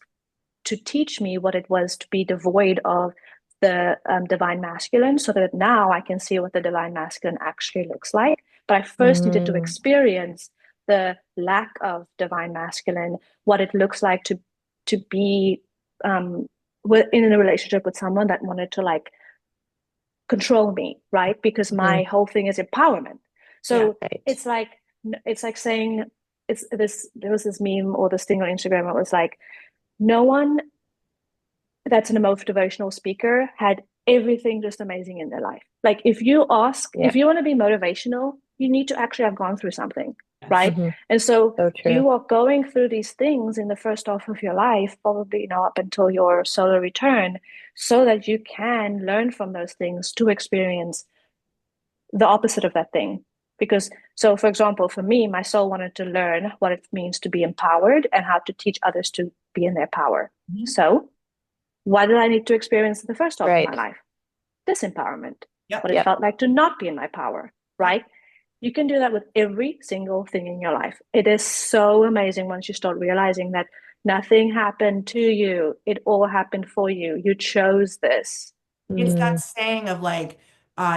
to teach me what it was to be devoid of the divine masculine, so that now I can see what the divine masculine actually looks like. But I first needed to Mm. experience the lack of divine masculine, what it looks like to be um, in a relationship with someone that wanted to, like, control me, right? Because my Mhm. whole thing is empowerment. Yeah. So Right. it's like saying, it's this there was this meme or this thing on Instagram. It was like, no one that's an motivational speaker had everything just amazing in their life. Like, Yeah. if you want to be motivational, you need to actually have gone through something, Yes. right? Hmm. And so So true. you are going through these things in the first half of your life, probably, up until your solar return, so that you can learn from those things to experience the opposite of that thing. Because, so for example, for me, my soul wanted to learn what it means to be empowered and how to teach others to be in their power. Mhm. So, what did I need to experience in the first half of my Right. life? Disempowerment, Yep. what it Yep. felt like to not be in my power, Yep. right? You can do that with every single thing in your life. It is so amazing once you start realizing that nothing happened to you, it all happened for you. You chose this. It's that Mm, saying of like,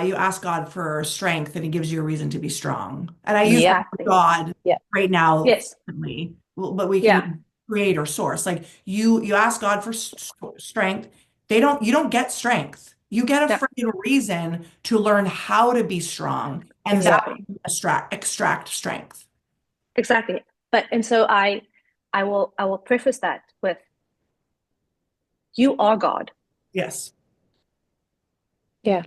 you ask God for strength and he gives you a reason to be strong. And I use yep. Exactly. God Yep. right now, Yes. flippantly, but we can Yeah. use creator source. Like you ask God for strength. You don't get strength. You get a Yeah. freaking reason to learn how to be strong. And that Yep. Exactly. will extract strength. Exactly. But and so I will preface that with you are God, Yes. Yeah.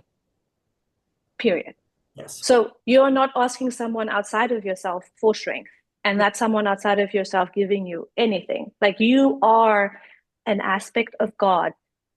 period. Yes. So you're not asking someone outside of yourself for strength, and Yeah. that's someone outside of yourself giving you anything. Like you are an aspect of God,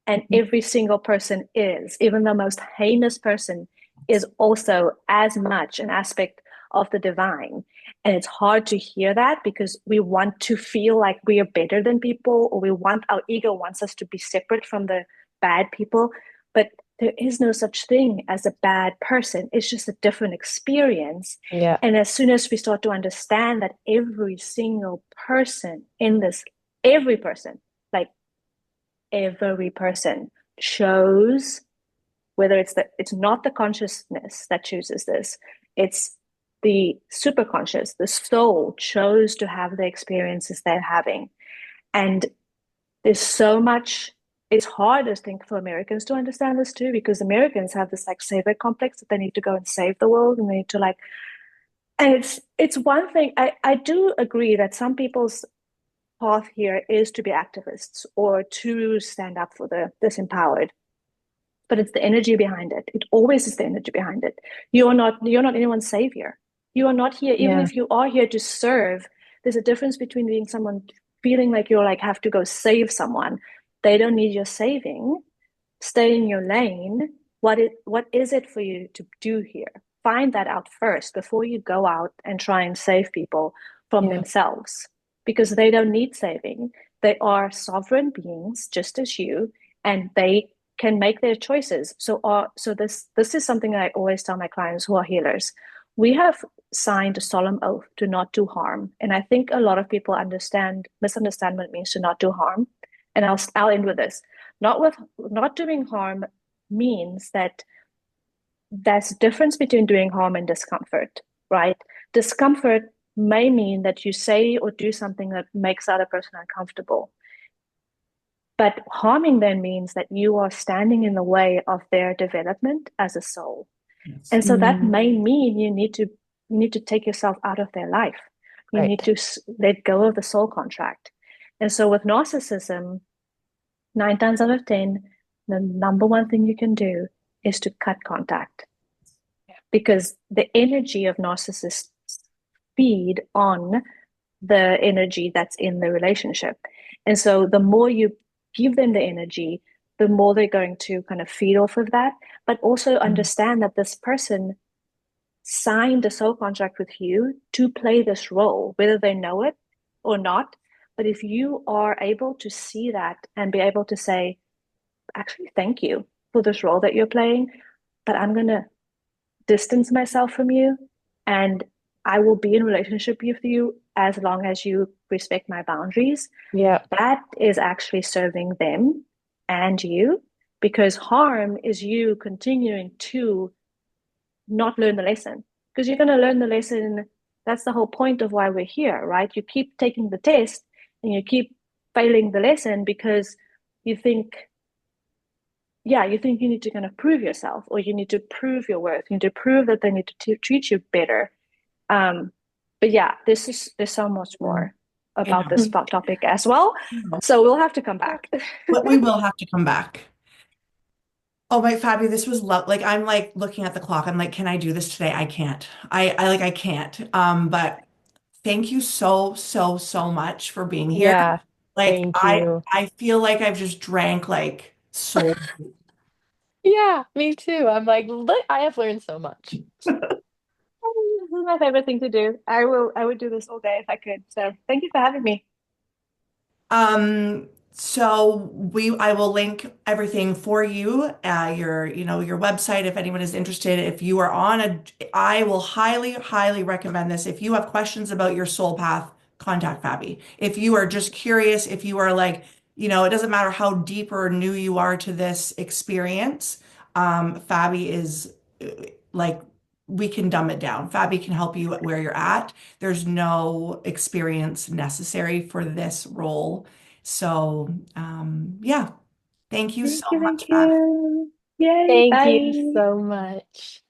and every single person is, even the most heinous person, is also as much an aspect of the divine. And it's hard to hear that because we want to feel like we are better than people, or our ego wants us to be separate from the bad people. But there is no such thing as a bad person. It's just a different experience. Yeah. And as soon as we start to understand that every single person in this, every person, like every person chose, whether it's not the consciousness that chooses this, it's the superconscious, the soul chose to have the experiences they're having. And there's so much. It's hard, I think, for Americans to understand this too, because Americans have this like savior complex that they need to go and save the world, and they need to like. And it's one thing. I do agree that some people's path here is to be activists or to stand up for the disempowered, but it's the energy behind it. It always is the energy behind it. You're not anyone's savior. You are not here, even Yeah. if you are here to serve. There's a difference between being someone feeling like you're like have to go save someone. They don't need your saving. Stay in your lane. What is it for you to do here? Find that out first before you go out and try and save people from Yeah. themselves, because they don't need saving. They are sovereign beings just as you, and they can make their choices. So is something I always tell my clients who are healers. We have signed a solemn oath to not do harm, and I think a lot of people misunderstand what it means to not do harm. And I'll end with this. Not doing harm means that there's a difference between doing harm and discomfort, right? Discomfort may mean that you say or do something that makes the other person uncomfortable. But harming then means that you are standing in the way of their development as a soul. Yes. And so that Mm, may mean you need to take yourself out of their life. You need right. to let go of the soul contract. And so with narcissism, 9 times out of 10, the number one thing you can do is to cut contact, Yeah. because the energy of narcissists feed on the energy that's in the relationship. And so the more you give them the energy, the more they're going to kind of feed off of that, but also Mm, understand that this person signed a soul contract with you to play this role, whether they know it or not. But if you are able to see that and be able to say, actually, thank you for this role that you're playing, but I'm going to distance myself from you, and I will be in relationship with you as long as you respect my boundaries. yeah. That is actually serving them and you, because harm is you continuing to not learn the lesson, because you're going to learn the lesson. That's the whole point of why we're here, right? You keep taking the test and you keep failing the lesson because you think, yeah, you think you need to kind of prove yourself, or you need to prove your worth. You need to prove that they need to treat you better. Um, but yeah, there's so much Mm. more I about know. this topic as well. No. So we'll have to come Yeah. back. But we will have to come back. Oh my Fabi, this was like I'm like looking at the clock. I'm like, can I do this today? I can't. I can't. But thank you so much for being here. Yeah. Like Thank you. I feel like I've just drank like soul. Yeah, me too. I'm like, look, I have learned so much. my favorite thing to do. I would do this all day if I could. So thank you for having me. I will link everything for you, your website if anyone is interested. If you are I will highly, highly recommend this. If you have questions about your soul path, contact Fabi. If you are just curious, if you are like, it doesn't matter how deep or new you are to this experience, Fabi is like, we can dumb it down. Fabi can help you where you're at. There's no experience necessary for this role. So, yeah, thank you so Thank you, much, thank Fabi. you. Yay, Thank you bye. so much.